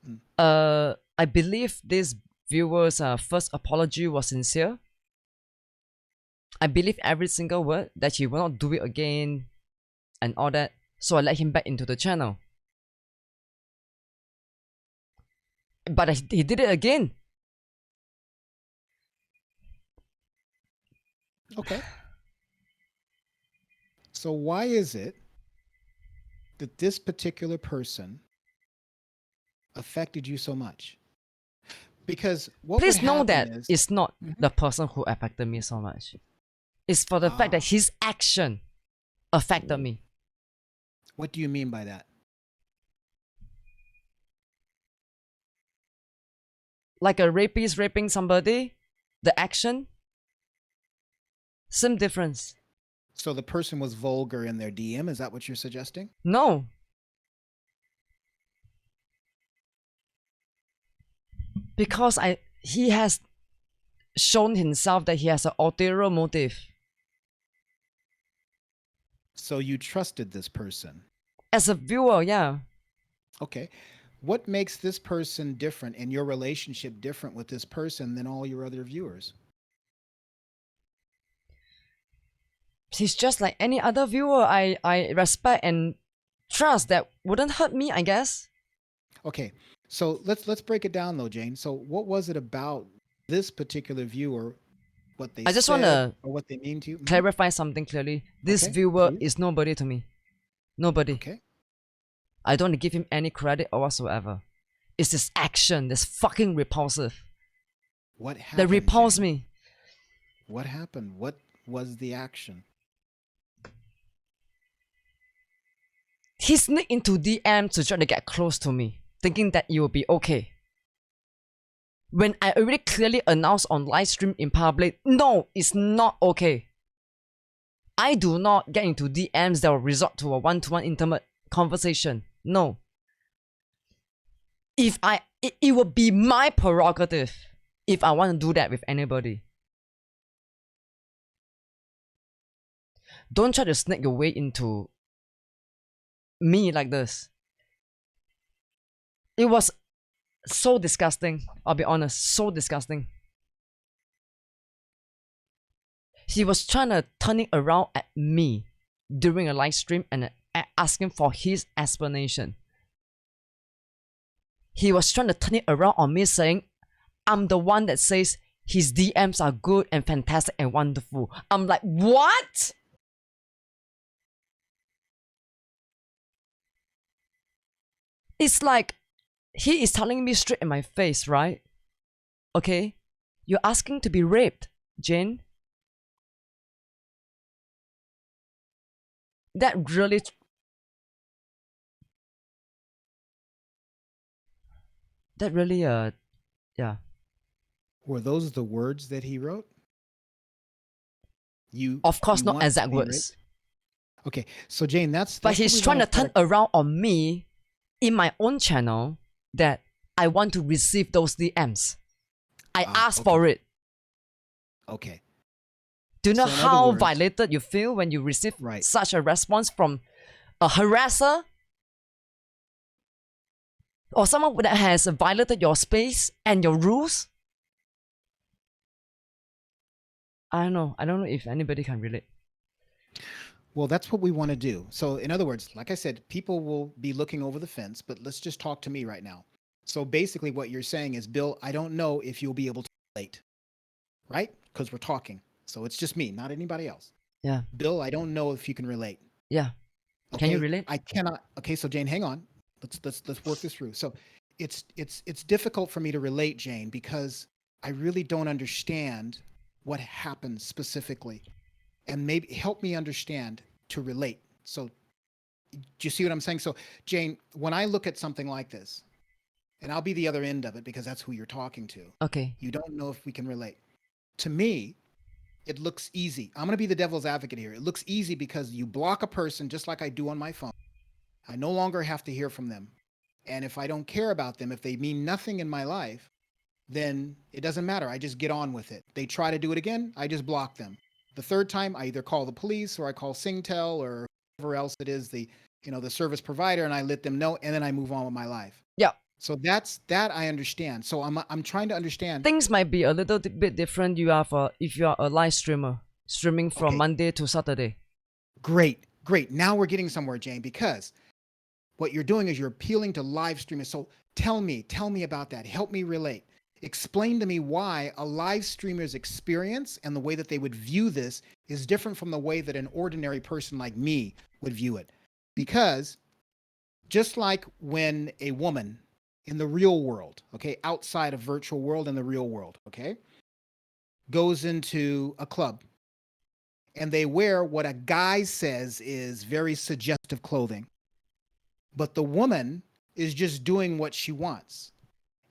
I believe this viewer's first apology was sincere. I believe every single word that he will not do it again and all that. So I let him back into the channel. But he did it again. Okay. So why is it that this particular person affected you so much? Because what Please would know happen that is, it's not Mhm. the person who affected me so much. It's for the fact that his action affected me. What do you mean by that? Like a rapist raping somebody, the action, same difference. So the person was vulgar in their DM. Is that what you're suggesting? No. Because he has shown himself that he has an ulterior motive. So you trusted this person. As a viewer, yeah. Okay. What makes this person different and your relationship different with this person than all your other viewers? He's just like any other viewer I respect and trust that wouldn't hurt me, I guess. Okay. So let's break it down though, Jane. So what was it about this particular viewer, what they I just said wanna or what they mean to you? Mhm. clarify something clearly. This Okay, viewer please. is nobody to me. Nobody. Okay. I don't want to give him any credit or whatsoever. It's this action that's fucking repulsive. What happened? That repulsed Jane? me. What happened? What was the action? He sneaked into DM to try to get close to me, thinking that it will be okay. When I already clearly announced on live stream in public, no, it's not okay. I do not get into DMs that will resort to a one-to-one intimate conversation. No. It would be my prerogative if I want to do that with anybody. Don't try to sneak your way into me like this. It was so disgusting. I'll be honest, so disgusting. He was trying to turn it around at me during a live stream and asking for his explanation. He was trying to turn it around on me saying, I'm the one that says his DMs are good and fantastic and wonderful. I'm like, what? It's like, he is telling me straight in my face, right? Okay, you're asking to be raped, Jane. That really... yeah. Were those the words that he wrote? Of course, you not want to exact be words. raped? Okay, so Jane, that's But what he's we trying to wanna turn start- around on me in my own channel that I want to receive those DMs. I asked okay. for it. Okay. Do you know So in other how words- violated you feel when you receive Right. such a response from a harasser? Or someone that has violated your space and your rules? I don't know. I don't know if anybody can relate. Well, that's what we want to do. So, in other words, like I said, people will be looking over the fence, but let's just talk to me right now. So, basically, what you're saying is, Bill, I don't know if you'll be able to relate, right? Because we're talking. So, it's just me, not anybody else. Yeah. Bill, I don't know if you can relate. Yeah. Okay? Can you relate? I cannot. Okay, so Jane, hang on. Let's work this through. So, it's difficult for me to relate, Jane, because I really don't understand what happened specifically, and maybe help me understand to relate. So, do you see what I'm saying? So, Jane, when I look at something like this, and I'll be the other end of it because that's who you're talking to. Okay. You don't know if we can relate. To me, it looks easy. I'm going to be the devil's advocate here. It looks easy because you block a person just like I do on my phone. I no longer have to hear from them. And if I don't care about them, if they mean nothing in my life, then it doesn't matter. I just get on with it. They try to do it again, I just block them. The third time, I either call the police or I call Singtel or whoever else it is, the service provider, and I let them know, and then I move on with my life. Yeah. So that I understand. So I'm trying to understand. Things might be a little bit different. If you are a live streamer streaming from Okay. Monday to Saturday. Great. Now we're getting somewhere, Jane, because what you're doing is you're appealing to live streamers. So tell me about that. Help me relate. Explain to me why a live streamer's experience and the way that they would view this is different from the way that an ordinary person like me would view it. Because just like when a woman in the real world, okay, outside of virtual world and the real world, okay, goes into a club and they wear what a guy says is very suggestive clothing, but the woman is just doing what she wants.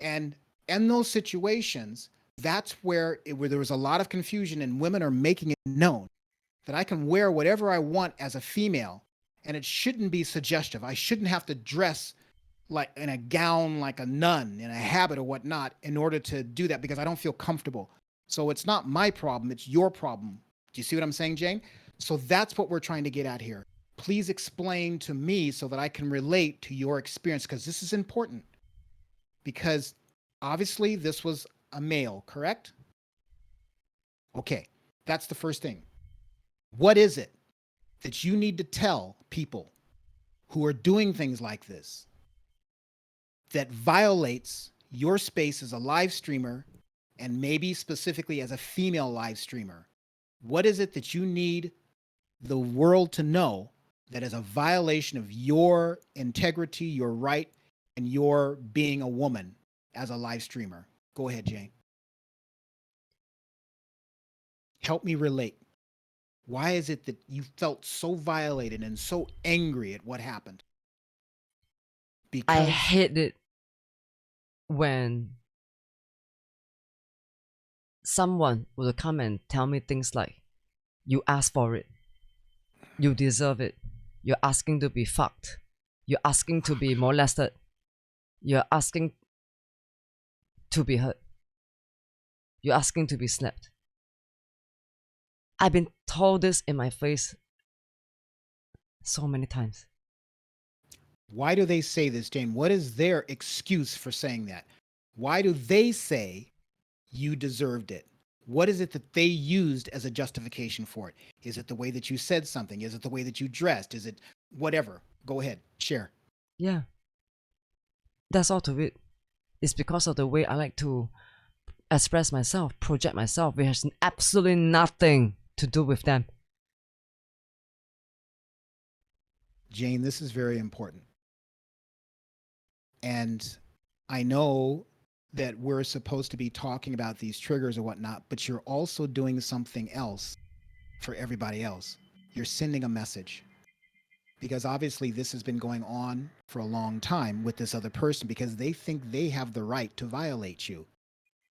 And in those situations, that's where there was a lot of confusion, and women are making it known that I can wear whatever I want as a female, and it shouldn't be suggestive. I shouldn't have to dress like in a gown, like a nun, in a habit or whatnot, in order to do that because I don't feel comfortable. So it's not my problem, it's your problem. Do you see what I'm saying, Jane? So that's what we're trying to get at here. Please explain to me so that I can relate to your experience, because this is important. Because obviously this was a male, correct? Okay, that's the first thing. What is it that you need to tell people who are doing things like this that violates your space as a live streamer, and maybe specifically as a female live streamer? What is it that you need the world to know that is a violation of your integrity, your right, and your being a woman as a live streamer? Go ahead, Jane. Help me relate. Why is it that you felt so violated and so angry at what happened? I Because hate it when someone will come and tell me things like, you asked for it, you deserve it, you're asking to be fucked, you're asking to be molested, you're asking to be hurt, you're asking to be slapped. I've been told this in my face so many times. why do they say this, Jane? What is their excuse for saying that? Why do they say you deserved it? What is it that they used as a justification for it? Is it the way that you said something? Is it the way that you dressed? Is it whatever? Go ahead, share. Yeah, that's all to it. It's because of the way I like to express myself, project myself, which has absolutely nothing to do with them. Jane, this is very important. And I know that we're supposed to be talking about these triggers or whatnot, but you're also doing something else for everybody else. You're sending a message, because obviously this has been going on for a long time with this other person, because they think they have the right to violate you.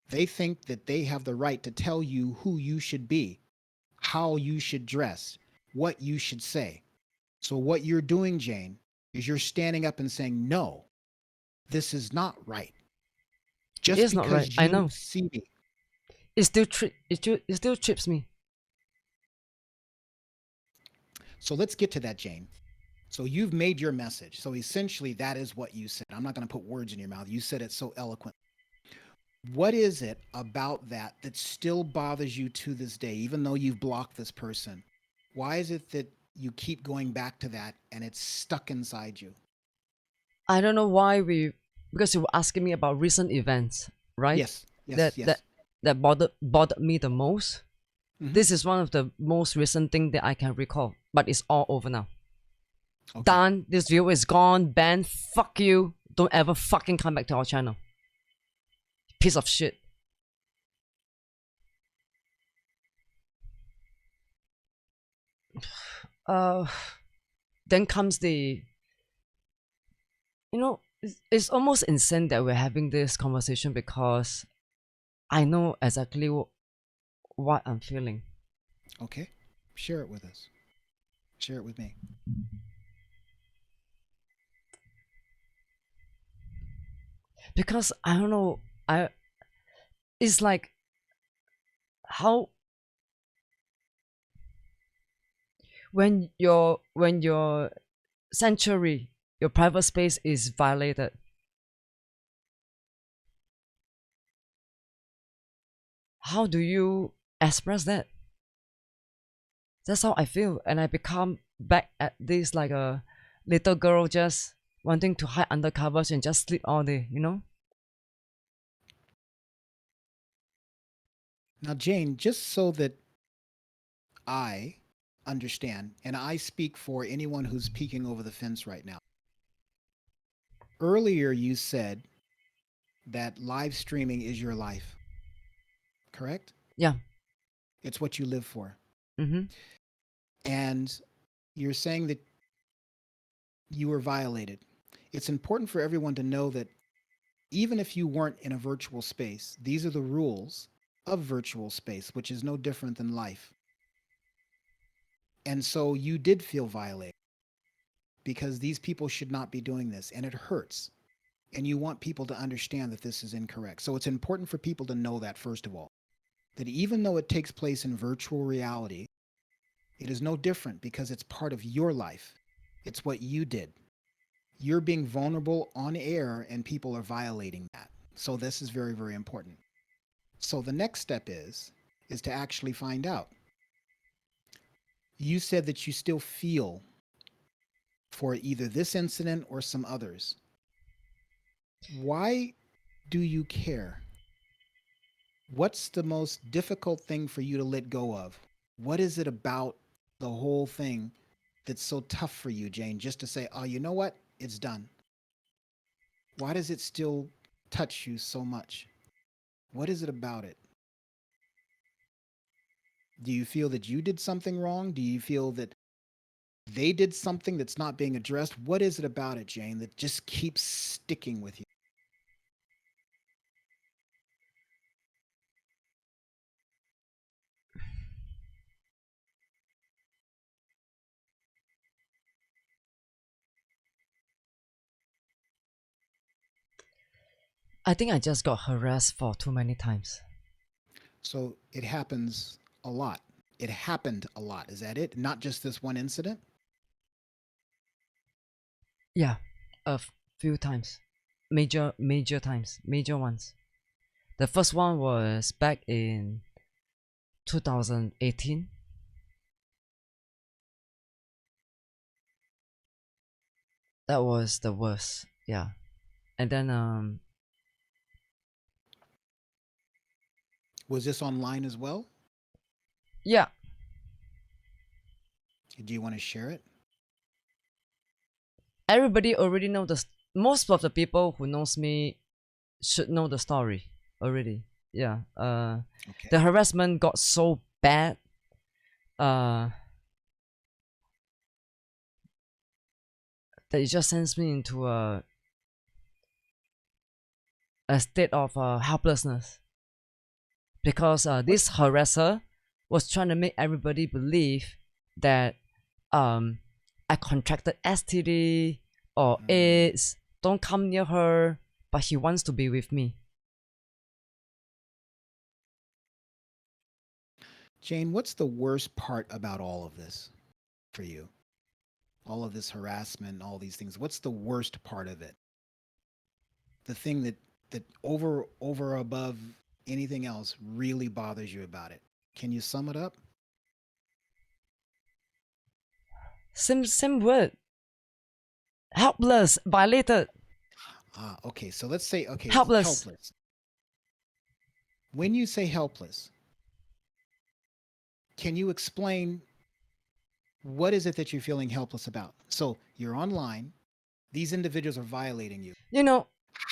They think that they have the right to tell you who you should be, how you should dress, what you should say. So what you're doing, Jane, is you're standing up and saying, no, this is not right. It Just is not right. because I you know. see me. It still trips me. So let's get to that, Jane. So you've made your message. So essentially, that is what you said. I'm not going to put words in your mouth. You said it so eloquent. What is it about that that still bothers you to this day, even though you've blocked this person? Why is it that you keep going back to that and it's stuck inside you? I don't know why because you were asking me about recent events, right? Yes, yes, That that yes. that bothered me the most. Mm-hmm. This is one of the most recent thing that I can recall, but it's all over now. Okay. Done. This video is gone. Banned. Fuck you. Don't ever fucking come back to our channel. Piece of shit. Uh, then comes the, it's almost insane that we're having this conversation because I know exactly what I'm feeling. Okay. Share it with us. Share it with me. Because I don't know, it's like how when your sanctuary, your private space is violated, how do you express that? That's how I feel, and I become back at this like a little girl just wanting to hide under covers and just sleep all day. Now, Jane, just so that I understand, and I speak for anyone who's peeking over the fence right now, Earlier, you said that live streaming is your life, correct? Yeah. It's what you live for. Mm-hmm. And you're saying that you were violated. It's important for everyone to know that even if you weren't in a virtual space, these are the rules of virtual space, which is no different than life. And so you did feel violated because these people should not be doing this, and it hurts. And you want people to understand that this is incorrect. So it's important for people to know that, first of all, that even though it takes place in virtual reality, it is no different because it's part of your life. It's what you did. You're being vulnerable on air, and people are violating that. So this is very, very important. So the next step is to actually find out. You said that you still feel for either this incident or some others. Why do you care? What's the most difficult thing for you to let go of? What is it about the whole thing that's so tough for you, Jane, just to say, oh, you know what? It's done. Why does it still touch you so much? What is it about it? Do you feel that you did something wrong? Do you feel that they did something that's not being addressed? What is it about it, Jane, that just keeps sticking with you? I think I just got harassed for too many times. So it happens a lot. It happened a lot. Is that it? Not just this one incident? Yeah, a few times. Major times. Major ones. The first one was back in 2018. That was the worst. Yeah. And then Was this online as well? yeah, Do you want to share it? everybody already know the most of the people who knows me should know the story already. Yeah. Okay. The harassment got so bad. Uh, that it just sends me into a state of helplessness because What this harasser was trying to make everybody believe that um I contracted STD or AIDS. Don't come near her, but he wants to be with me. Jane, what's the worst part about all of this for you? All of this harassment, all these things. What's the worst part of it? The thing that over above anything else really bothers you about it. Can you sum it up? Same word. Helpless, violated, Okay. So let's say helpless. helpless. When you say helpless, can you explain what is it that you're feeling helpless about? So you're online, these individuals are violating you. You know,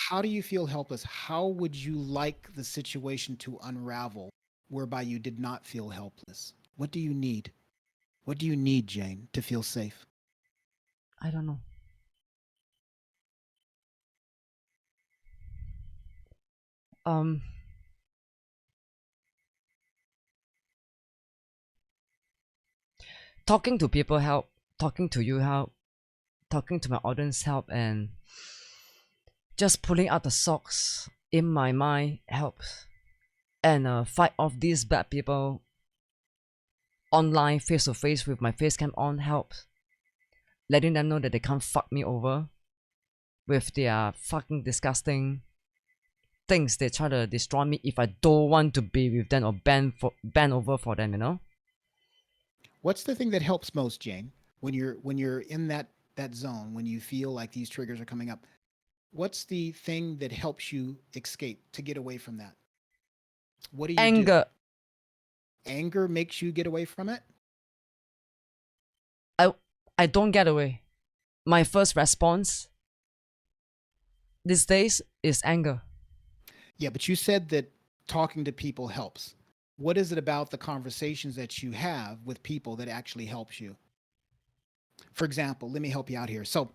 How do you feel helpless? How would you like the situation to unravel whereby you did not feel helpless? What do you need? What do you need, Jane, to feel safe? I don't know. Um, talking to people help. Talking to you help. Talking to my audience help, and just pulling out the socks in my mind helps. And fight off these bad people online, face to face with my face cam on helps. Letting them know that they can't fuck me over with their fucking disgusting things. They try to destroy me if I don't want to be with them or bend over for them. You know. What's the thing that helps most, Jane, when you're in that zone, when you feel like these triggers are coming up? What's the thing that helps you escape to get away from that? What do you do? Anger. Anger makes you get away from it? I I don't get away. My first response these days is anger. Yeah, but you said that talking to people helps. What is it about the conversations that you have with people that actually helps you? For example, let me help you out here. So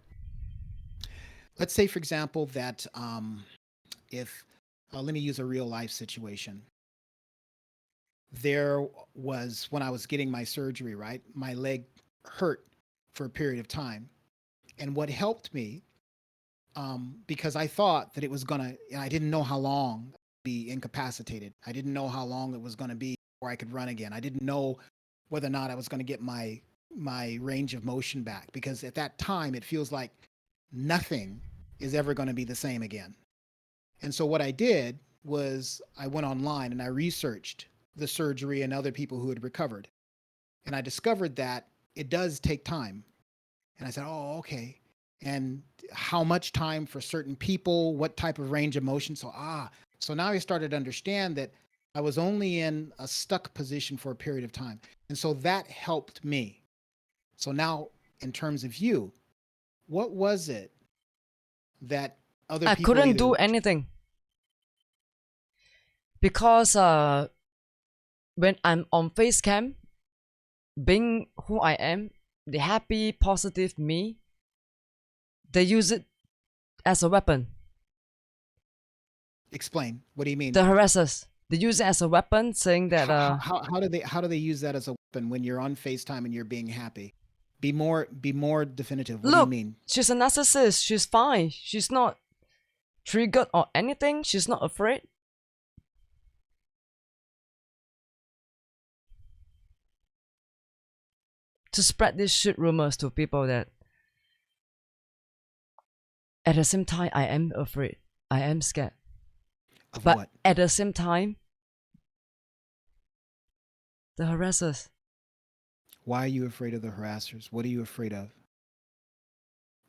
let's say, for example, that if let me use a real life situation. There was when I was getting my surgery, right? My leg hurt for a period of time, and what helped me, because I thought that it was gonna, and I didn't know how long I'd be incapacitated. I didn't know how long it was gonna be before I could run again. I didn't know whether or not I was gonna get my range of motion back, because at that time it feels like nothing is ever going to be the same again. And so what I did was I went online and I researched the surgery and other people who had recovered. And I discovered that it does take time. And I said, oh, okay. And how much time for certain people, what type of range of motion. So now I started to understand that I was only in a stuck position for a period of time. And so that helped me. So now, in terms of you, what was it that other I people couldn't either do anything because when I'm on face cam, being who I am, the happy, positive me, they use it as a weapon. explain? What do you mean? The harassers, they use it as a weapon, saying that How do they use that as a weapon when you're on FaceTime and you're being happy? Be more definitive. What do you look, mean? she's a narcissist. She's fine. She's not triggered or anything. She's not afraid. To spread these shit rumors to people that at the same time I am afraid. I am scared. Of But what? at the same time, the harassers. Why are you afraid of the harassers? What are you afraid of?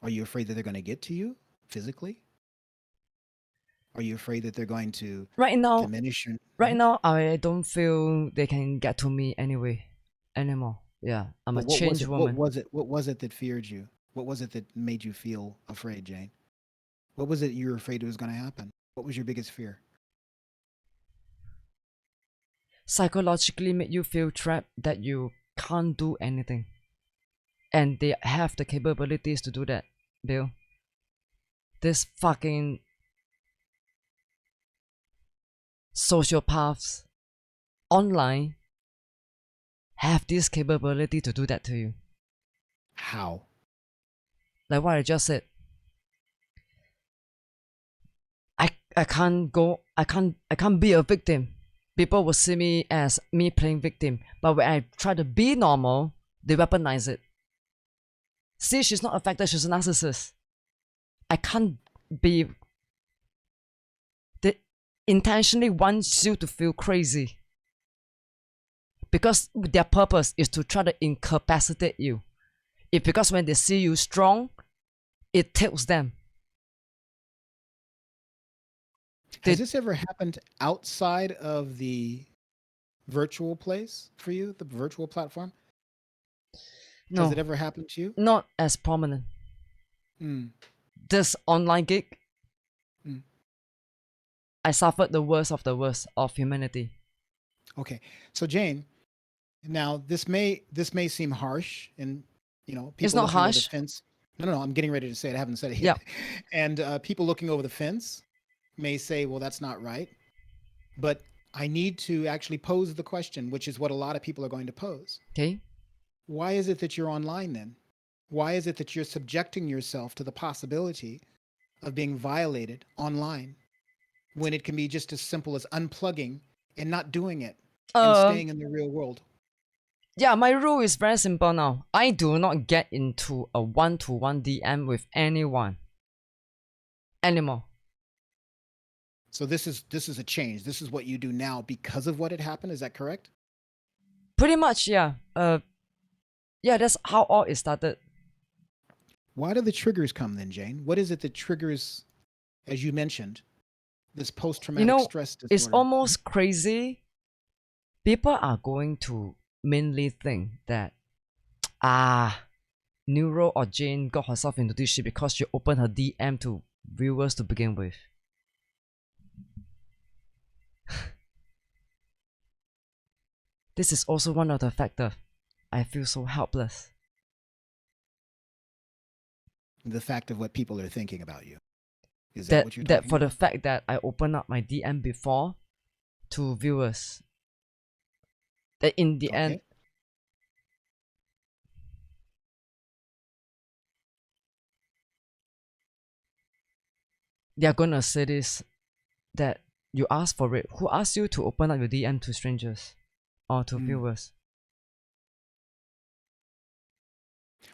Are you afraid that they're going to get to you physically? Are you afraid that they're going to Right now, diminish your... right now, I don't feel they can get to me anymore. Yeah, I'm a But what was changed it? woman. What was it that feared you? What was it that made you feel afraid, Jane? What was it you were afraid it was going to happen? What was your biggest fear? Psychologically make you feel trapped that you can't do anything. And they have the capabilities to do that, Bill. This fucking sociopaths online have this capability to do that to you. How? Like what I just said. I can't be a victim. People will see me as me playing victim. But when I try to be normal, they weaponize it. See, she's not affected, she's a narcissist. I can't be... They intentionally want you to feel crazy. Because their purpose is to try to incapacitate you. It's because when they see you strong, it tilts them. Has this ever happened outside of the virtual place for you, the virtual platform? No, Has it ever happened to you? not as prominent. This online gig, I suffered the worst of humanity. Okay, so Jane, now this may seem harsh, and you know, people It's not looking over harsh. the fence. No, I'm getting ready to say it. I haven't said it yet. Yeah. And people looking over the fence may say, well, that's not right. But I need to actually pose the question, which is what a lot of people are going to pose. Okay. Why is it that you're online then? Why is it that you're subjecting yourself to the possibility of being violated online when it can be just as simple as unplugging and not doing it and staying in the real world? Yeah, my rule is very simple now. I do not get into a one-to-one DM with anyone anymore. So this is a change. This is what you do now because of what had happened. Is that correct? Pretty much, yeah. Yeah, that's how all it started. Why do the triggers come then, Jane? What is it that triggers, as you mentioned, this post-traumatic stress disorder? It's almost crazy. People are going to mainly think that Neuro or Jane got herself into this shit because she opened her DM to viewers to begin with. This is also one of the factors I feel so helpless. The fact of what people are thinking about you. Is that what you're That talking for the about? fact that I open up my DM before to viewers, that in the end, Okay. they are gonna say this, that you asked for it. Who asked you to open up your DM to strangers or to viewers?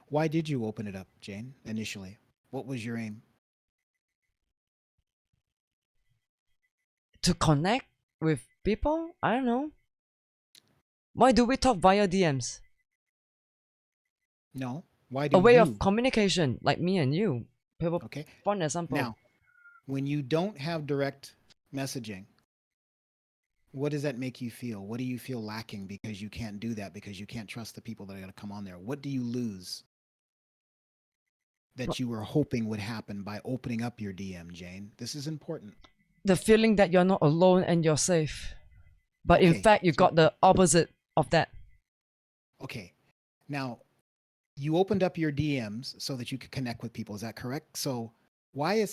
Why did you open it up, Jane, initially? What was your aim? To connect with people? I don't know. Why do we talk via DMs? No. Why do A way you? of communication, like me and you. People, Okay. for an example. Now, when you don't have direct messaging, what does that make you feel? What do you feel lacking because you can't do that, because you can't trust the people that are going to come on there? What do you lose that you were hoping would happen by opening up your DM, Jane? This is important. The feeling that you're not alone and you're safe. But in Okay, fact, you so- got the opposite of that. Okay. Now, you opened up your DMs so that you could connect with people. Is that correct? So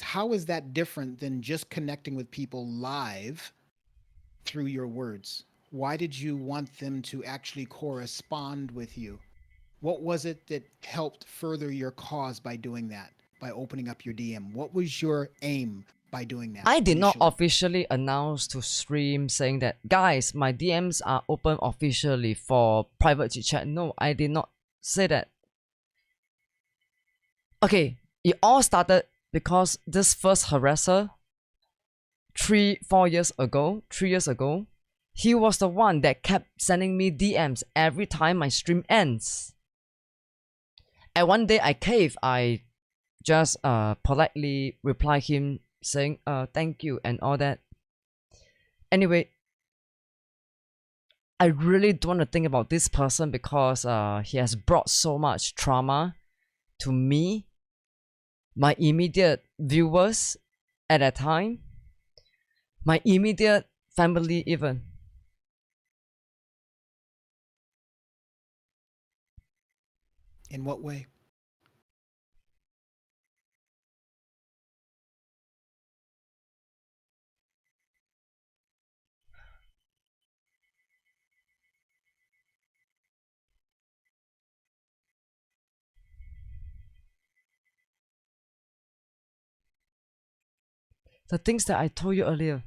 how is that different than just connecting with people live through your words? Why did you want them to actually correspond with you? What was it that helped further your cause by doing that, by opening up your DM? What was your aim by doing that? I did not initially? officially announce to stream saying that, guys, my DMs are open officially for private chit chat. No, I did not say that. Okay, it all started because this first harasser 3 years ago, he was the one that kept sending me DMs every time my stream ends. And one day I caved. I just politely reply him saying thank you and all that. Anyway, I really don't want to think about this person because he has brought so much trauma to me, my immediate viewers at that time, my immediate family even. In what way? The things that I told you earlier.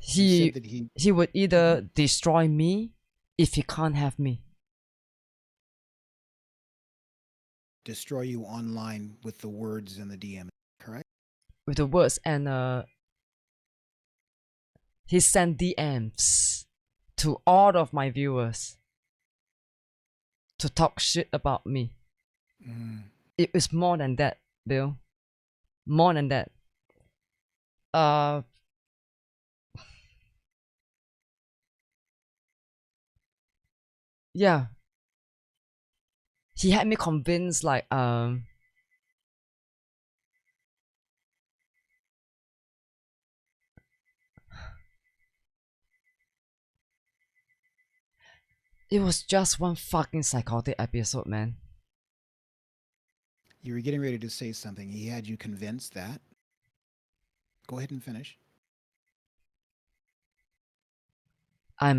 You said that He would either destroy me if he can't have me. destroy you online with the words in the DM, correct? With the words, and he sent DMs to all of my viewers to talk shit about me. It is more than that, Bill. More than that. Yeah. He had me convinced, like, it was just one fucking psychotic episode, man. You were getting ready to say something. He had you convinced that. Go ahead and finish. I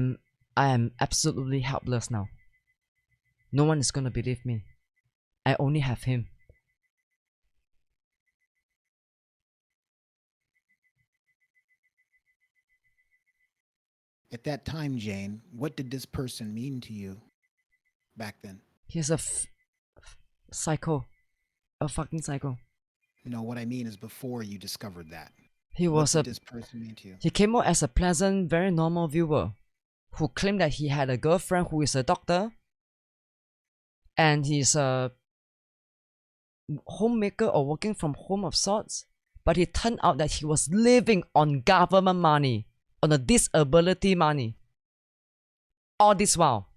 am absolutely helpless now. No one is gonna believe me. I only have him. At that time, Jane, what did this person mean to you back then? He's a psycho. A fucking psycho. No, what I mean is before you discovered that. He What was did this person mean to you? He came out as a pleasant, very normal viewer who claimed that he had a girlfriend who is a doctor and he's a homemaker or working from home of sorts. But it turned out that he was living on government money, on a disability money. All this while,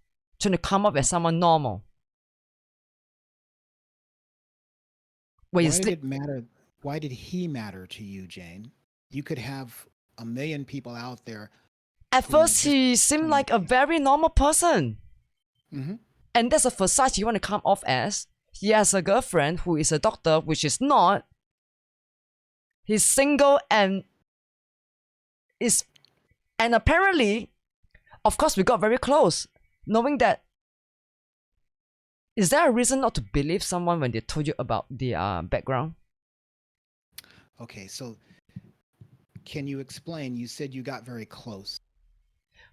trying to come up as someone normal. Where Why you did sleep. it matter? Why did he matter to you, Jane? You could have a million people out there At who first, just he seemed claim like a very normal person. Mhm. And that's a facade you want to come off as. He has a girlfriend who is a doctor, which is not. He's single and is, and apparently, of course, we got very close, knowing that. Is there a reason not to believe someone when they told you about the background? Okay, so can you explain? You said you got very close.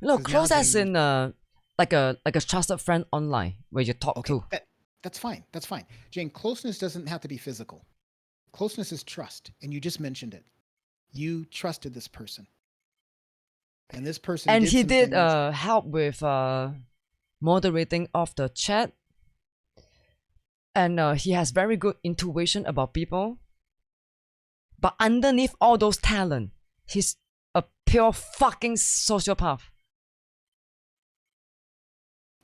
No, 'Cause now close as Jane, in like a trusted friend online where you talk okay, to. that's fine. That's fine. Jane, closeness doesn't have to be physical. Closeness is trust, and you just mentioned it. You trusted this person, and this person And did he some did things. help with moderating of the chat, and he has very good intuition about people. But underneath all those talent, he's a pure fucking sociopath.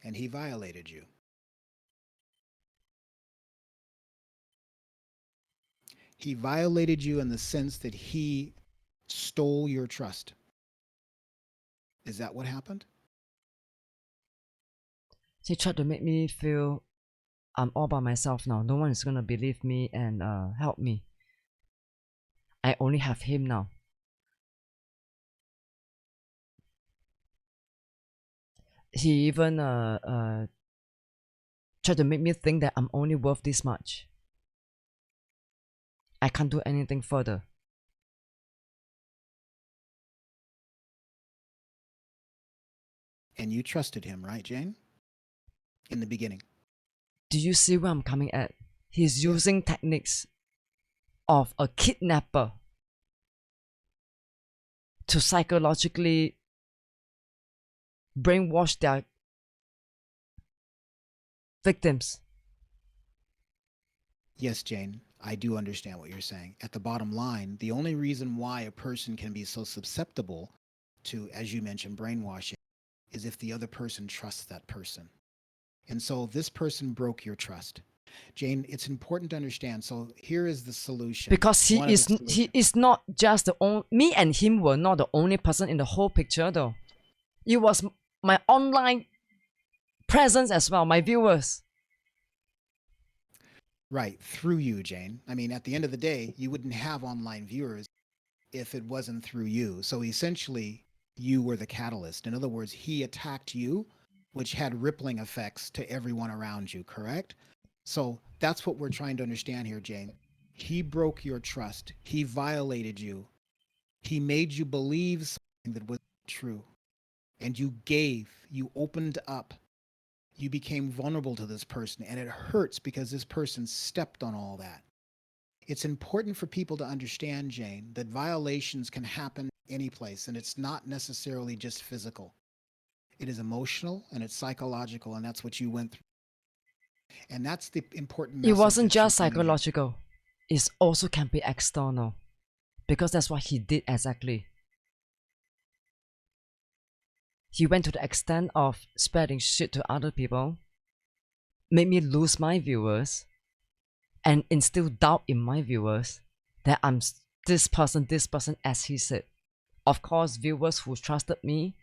And he violated you. He violated you in the sense that he stole your trust. Is that what happened? He tried to make me feel I'm all by myself now. No one is gonna believe me and help me. I only have him now. He even tried to make me think that I'm only worth this much. I can't do anything further. And you trusted him, right, Jane? In the beginning. Do you see where I'm coming at? He's Yeah. using techniques of a kidnapper to psychologically brainwash their victims. Yes, Jane, I do understand what you're saying. At the bottom line, the only reason why a person can be so susceptible to, as you mentioned, brainwashing is if the other person trusts that person. And so this person broke your trust. Jane, it's important to understand. So here is the solution. Because One of the he solutions. is not just the only, me and him were not the only person in the whole picture though. It was my online presence as well, my viewers. Right, through you, Jane. I mean, at the end of the day, you wouldn't have online viewers if it wasn't through you. So essentially, you were the catalyst. In other words, he attacked you, which had rippling effects to everyone around you, correct? So that's what we're trying to understand here, Jane. He broke your trust, he violated you, he made you believe something that was true, and you opened up. You became vulnerable to this person, and it hurts because this person stepped on all that. It's important for people to understand, Jane, that violations can happen any place, and it's not necessarily just physical. It is emotional and it's psychological, and that's what you went through. And that's the important It message wasn't that you're just bringing in. psychological. It also can be external. Because that's what he did exactly. He went to the extent of spreading shit to other people, made me lose my viewers, and instill doubt in my viewers that I'm this person, as he said. Of course, viewers who trusted me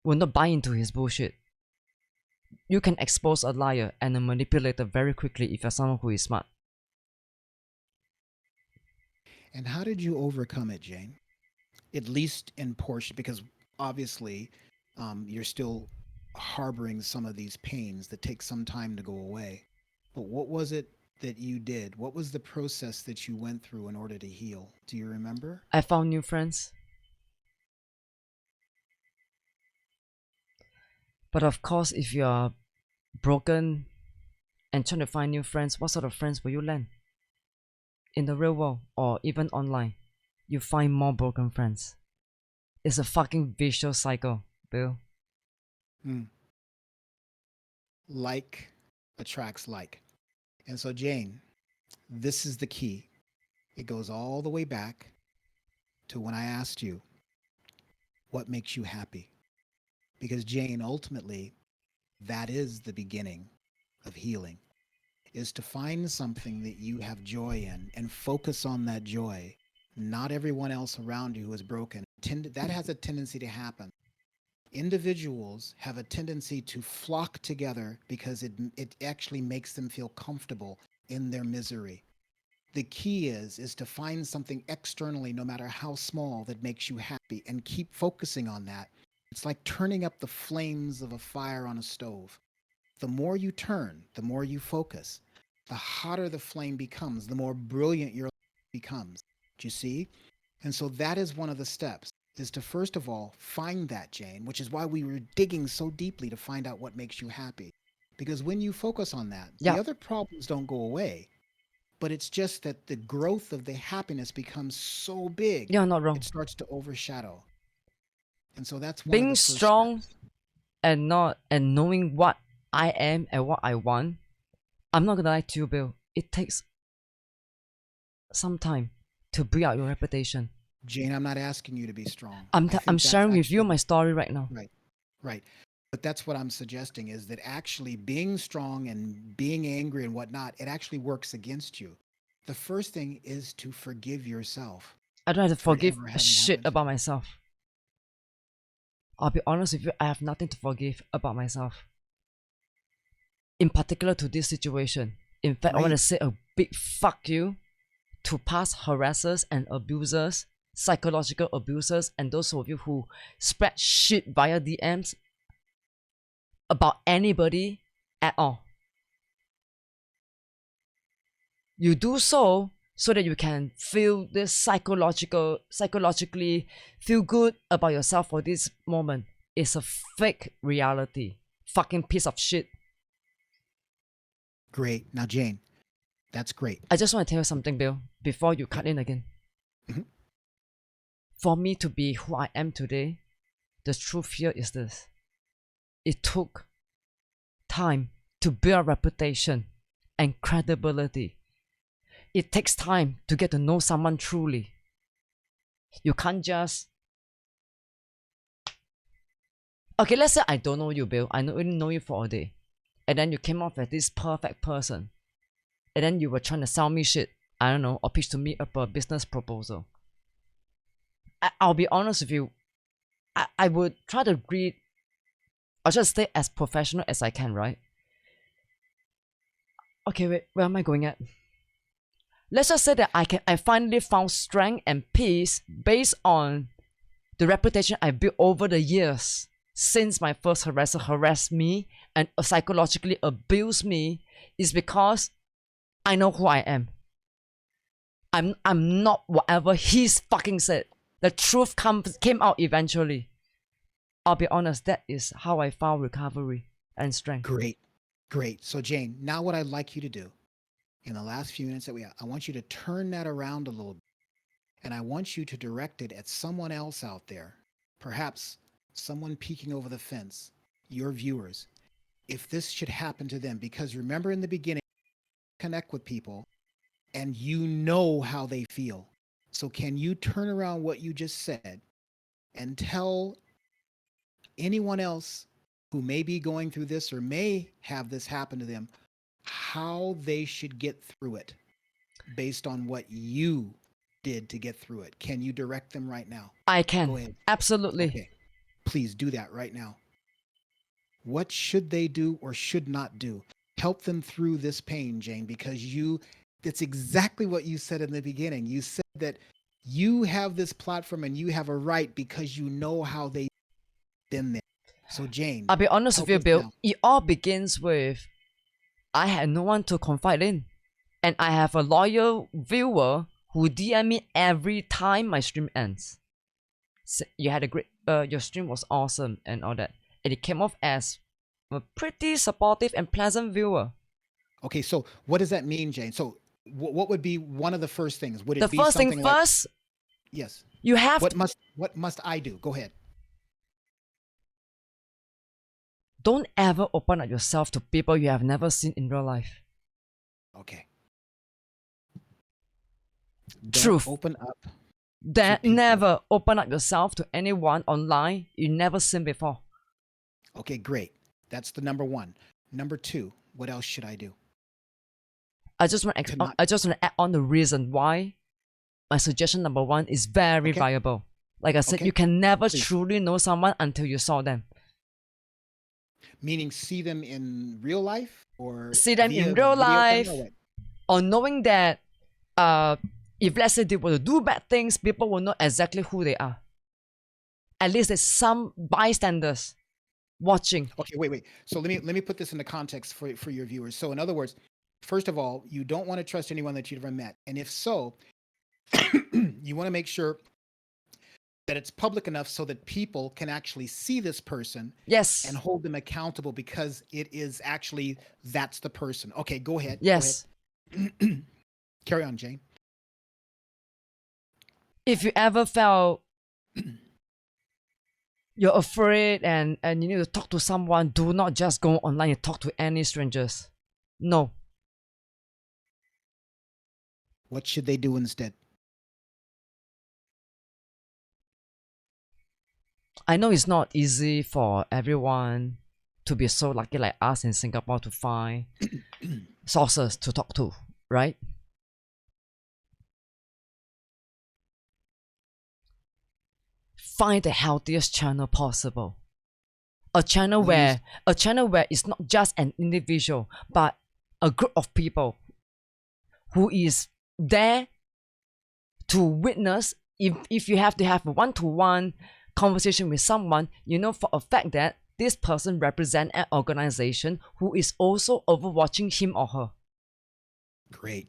will not buy into his bullshit. You can expose a liar and a manipulator very quickly if you're someone who is smart. And how did you overcome it, Jane? At least in portion, because obviously you're still harboring some of these pains that take some time to go away. But what was it that you did? What was the process that you went through in order to heal? Do you remember? I found new friends. But of course, if you are broken and trying to find new friends, what sort of friends will you land? In the real world or even online, you find more broken friends. It's a fucking vicious cycle, Bill. Mm. Like attracts like. And so, Jane, this is the key. It goes all the way back to when I asked you, what makes you happy? Because, Jane, ultimately, That is the beginning of healing, is to find something that you have joy in and focus on that joy. Not everyone else around you is broken. That has a tendency to happen. Individuals have a tendency to flock together because it actually makes them feel comfortable in their misery. The key is to find something externally, no matter how small, that makes you happy, and keep focusing on that. It's like turning up the flames of a fire on a stove. The more you turn, the more you focus, the hotter the flame becomes, the more brilliant your life becomes. Do you see? And so that is one of the steps, is to first of all find that, Jane, which is why we were digging so deeply to find out what makes you happy. Because when you focus on that, Yeah. the other problems don't go away. But it's just that the growth of the happiness becomes so big, You're not wrong. it starts to overshadow. And so that's one of Being the first strong steps. and knowing what I am and what I want. I'm not gonna lie to you, Bill. It takes some time to build out your reputation. Jane, I'm not asking you to be strong. I'm I think I'm that's sharing with you actually my story right now. right. Right. But that's what I'm suggesting, is that actually being strong and being angry and whatnot, it actually works against you. The first thing is to forgive yourself I don't have to for it forgive ever a having shit happened. about myself. I'll be honest with you, I have nothing to forgive about myself. In particular to this situation. In fact, I want to Great. say a big fuck you to past harassers and abusers, psychological abusers, and those of you who spread shit via DMs about anybody at all. You do so that you can feel this psychologically feel good about yourself for this moment. It's a fake reality. Fucking piece of shit. Great. Now, Jane, that's great. I just want to tell you something, Bill, before you Yeah. cut in again. Mhm. For me to be who I am today, the truth here is this. It took time to build a reputation and credibility. It takes time to get to know someone truly. You can't just... Okay, let's say I don't know you, Bill. I only know you for a day. And then you came off as this perfect person. And then you were trying to sell me shit. I don't know, or pitch to me up a business proposal. I'll be honest with you. I would try to greet... I'll just stay as professional as I can, right? Okay, wait, where am I going at? Let's just say that I finally found strength and peace based on the reputation I built over the years since my first harasser harassed me and psychologically abused me, is because I know who I am. I'm not whatever he's fucking said. The truth came out eventually. I'll be honest, that is how I found recovery and strength. Great. Great. So, Jane, now what I'd like you to do in the last few minutes that we have, I want you to turn that around a little bit, and I want you to direct it at someone else out there, perhaps someone peeking over the fence, your viewers, if this should happen to them. Because remember, in the beginning, connect with people and you know how they feel. So, can you turn around what you just said and tell anyone else who may be going through this or may have this happen to them how they should get through it based on what you did to get through it? Can you direct them right now? I can. Go ahead. Absolutely. Okay. Please do that right now. What should they do or should not do? Help them through this pain, Jane, because it's exactly what you said in the beginning. You said that you have this platform and you have a right because you know how they've been there. So, Jane, I'll be honest with help you, us Bill. now. It all begins with I had no one to confide in. And I have a loyal viewer who DM me every time my stream ends. You had a great, your stream was awesome and all that. And it came off as a pretty supportive and pleasant viewer. Okay, so what does that mean, Jane? So what would be one of the first things? Would it The be first thing something like, first, yes, you have what to, must I do? Go ahead. don't ever open up yourself to people you have never seen in real life. Okay. Truth. Don't open up. That people. never open up yourself to anyone online you never seen before. Okay, great. That's the number one. Number two, what else should I do I just want to not? to add on the reason why my suggestion number one is very Okay. viable. Like I said, Okay. you can never Please. truly know someone until you saw them. Meaning see them in real life or See them via in real video camera life, or what? or knowing that if let's say they were to do bad things, people will know exactly who they are. At least there's some bystanders watching. Okay, wait. So let me put this into context for your viewers. So in other words, first of all, you don't want to trust anyone that you've ever met, and if so, you want to make sure that it's public enough so that people can actually see this person Yes. and hold them accountable because it is actually that's the person. Okay, go ahead. Yes. Go ahead. Carry on, Jane. If you ever felt you're afraid and you need to talk to someone, do not just go online and talk to any strangers. No. What should they do instead? I know it's not easy for everyone to be so lucky like us in Singapore to find sources to talk to, right? Find the healthiest channel possible. A channel where it's not just an individual, but a group of people who is there to witness. If you have to have a one-to-one conversation with someone, you know for a fact that this person represents an organization who is also overwatching him or her. Great.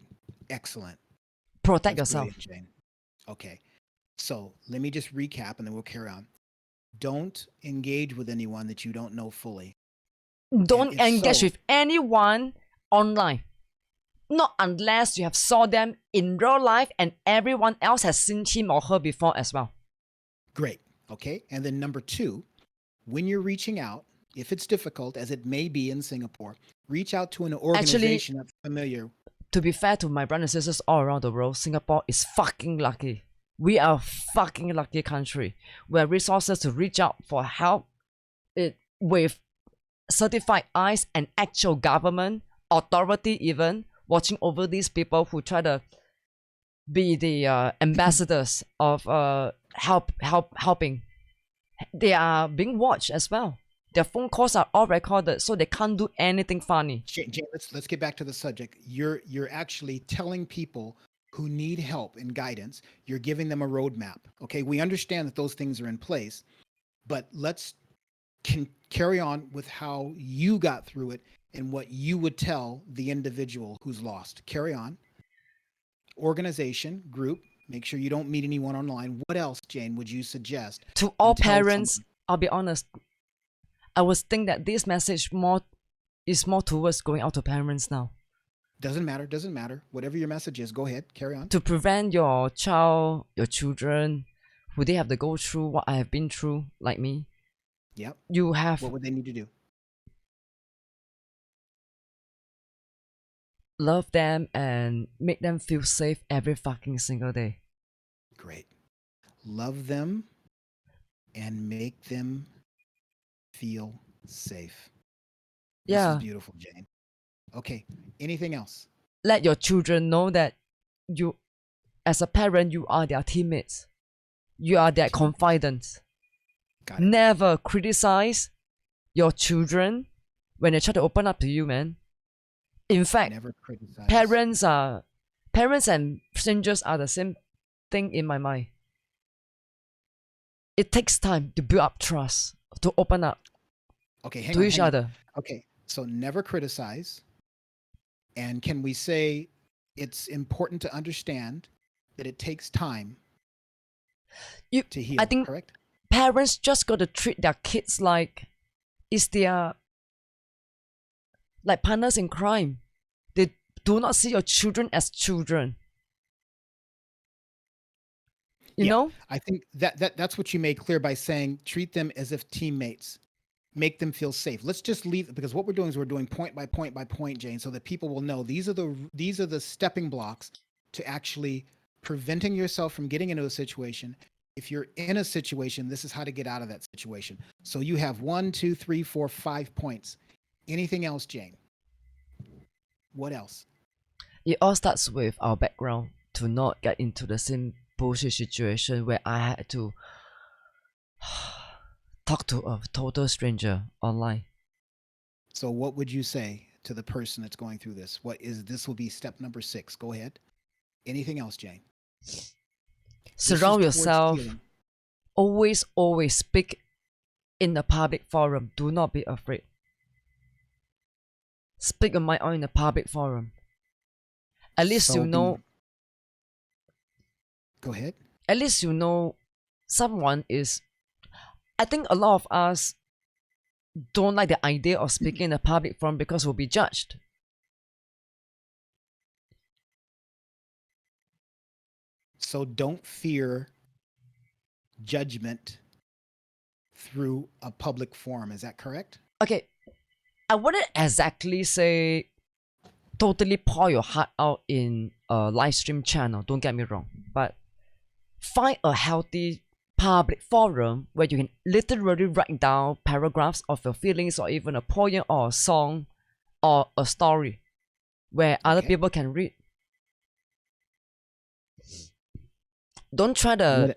Excellent. Protect That's yourself. brilliant, Jane. Okay. So let me just recap and then we'll carry on. Don't engage with anyone that you don't know fully. Don't if engage so- with anyone online. Not unless you have saw them in real life and everyone else has seen him or her before as well. Great. Okay. And then number two, when you're reaching out, if it's difficult, as it may be in Singapore, reach out to an organization that's familiar. To be fair to my brothers and sisters all around the world, Singapore is fucking lucky. We are a fucking lucky country where resources to reach out for help with certified eyes and actual government authority even watching over these people who try to be the ambassadors of helping. They are being watched as well. Their phone calls are all recorded, so they can't do anything funny. Jane, let's get back to the subject. You're actually telling people who need help and guidance. You're giving them a roadmap. Okay, we understand that those things are in place, but let's carry on with how you got through it and what you would tell the individual who's lost. Carry on. Organization, group. Make sure you don't meet anyone online. What else, Jane, would you suggest? To all tell parents, someone? I'll be honest, I would think that this message is more towards going out to parents now. Doesn't matter. Whatever your message is, go ahead. Carry on. To prevent your children, who they have to go through what I have been through, like me. Yep. You have What would they need to do? love them and make them feel safe every fucking single day. Great. Love them and make them feel safe. This is beautiful, Jane. Okay. Anything else? Let your children know that you, as a parent, you are their teammates. You are their confidants. Got it. Never criticize your children when they try to open up to you, man. In fact, Never criticize. parents and strangers are the same thing in my mind. It takes time to build up trust, to open up Okay, to each other. Okay, so never criticize. And can we say it's important to understand that it takes time to heal, I think correct? parents just got to treat their kids like it's their like partners in crime. They do not see your children as children. You know? I think that's what you made clear by saying treat them as if teammates. Make them feel safe. Let's just leave, because what we're doing is we're doing point by point by point, Jane, so that people will know these are the stepping blocks to actually preventing yourself from getting into a situation if you're in a situation, this is how to get out of that situation. So you have 1, 2, 3, 4, 5 points. Anything else, Jane? What else? It all starts with our background to not get into the same bullshit situation where I had to talk to a total stranger online. So what would you say to the person that's going through this? This will be step number 6. Go ahead. Anything else, Jane? Surround yourself. Always speak in the public forum. Do not be afraid. Speak your mind out in a public forum. At least you know. Go ahead. At least you know someone is. I think a lot of us don't like the idea of speaking in a public forum because we'll be judged. So don't fear judgment through a public forum. Is that correct? Okay, I wouldn't exactly say totally pour your heart out in a live stream channel, don't get me wrong, but find a healthy public forum where you can literally write down paragraphs of your feelings, or even a poem or a song or a story where other people can read. Don't try to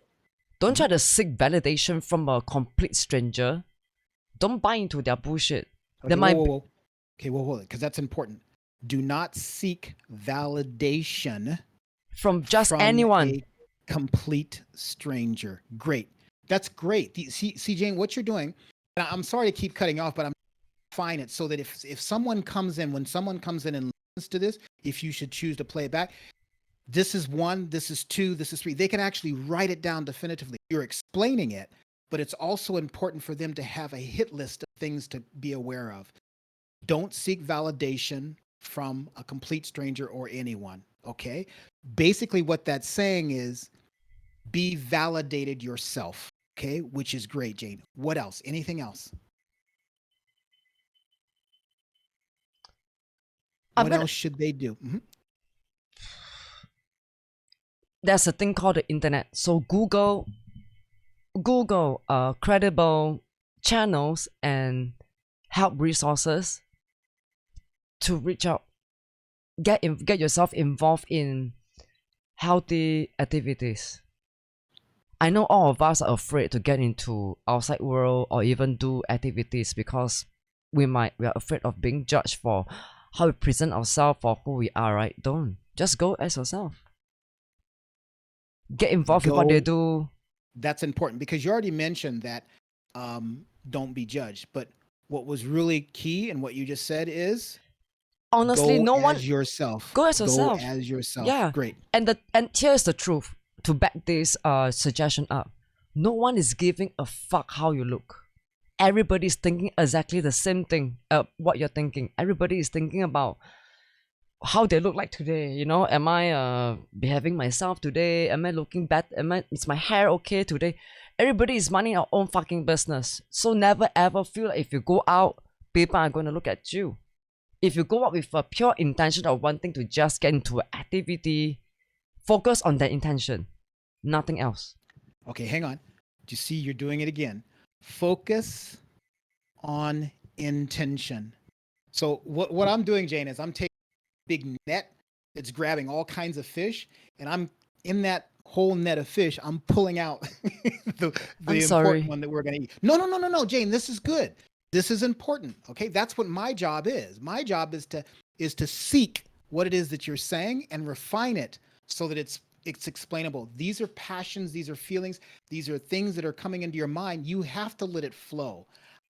seek validation from a complete stranger. Don't buy into their bullshit. Okay, whoa. Okay, hold it, because that's important. Do not seek validation from anyone. A complete stranger. Great. That's great. See, Jane, what you're doing, and I'm sorry to keep cutting off, but I'm fine it so that if someone comes in, when someone comes in and listens to this, if you should choose to play it back, this is 1, this is 2, this is 3. They can actually write it down definitively. You're explaining it, but it's also important for them to have a hit list of things to be aware of. Don't seek validation from a complete stranger or anyone, okay? Basically, what that's saying is be validated yourself, okay? Which is great, Jane. What else? Anything else? What else should they do? There's a thing called the internet. So Google credible channels and help resources to reach out. Get yourself involved in healthy activities. I know all of us are afraid to get into outside world or even do activities because we are afraid of being judged for how we present ourselves or who we are, right? Don't. Just go as yourself. Get involved with what they do. That's important because you already mentioned that don't be judged. But what was really key and what you just said is honestly, go as yourself. Go as yourself. Go as yourself. Yeah. Great. And here's the truth to back this suggestion up. No one is giving a fuck how you look. Everybody's thinking exactly the same thing. What you're thinking. Everybody is thinking about how they look like today. You know, am I behaving myself today? Am I looking bad? Is my hair okay today? Everybody is minding our own fucking business. So never ever feel like if you go out, people are going to look at you. If you go out with a pure intention of wanting to just get into an activity, focus on that intention, nothing else. Okay, hang on. Do you see you're doing it again? Focus on intention. So what I'm doing, Jane, is I'm taking a big net that's grabbing all kinds of fish, and I'm in that whole net of fish, I'm pulling out the important one that we're going to eat. No, Jane, this is good. This is important. Okay, that's what my job is. My job is to seek what it is that you're saying and refine it so that it's explainable. These are passions, these are feelings, these are things that are coming into your mind. You have to let it flow.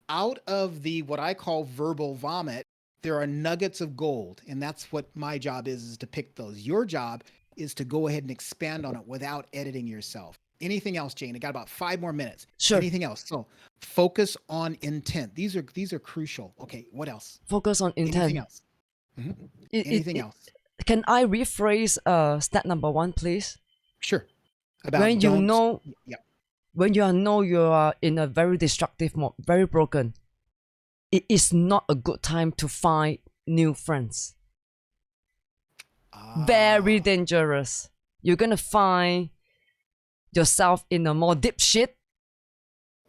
Out of the what I call verbal vomit, there are nuggets of gold, and that's what my job is to pick those. Your job is to go ahead and expand on it without editing yourself. Anything else, Jane? I got about 5 more minutes. Sure. Anything else? So focus on intent. These are crucial. Okay, what else? Focus on intent. Anything else? Anything else? Can I rephrase step number 1, please? Sure. When you know you are in a very destructive mode, very broken, it is not a good time to find new friends. Very dangerous. You're gonna find yourself in a more deep shit.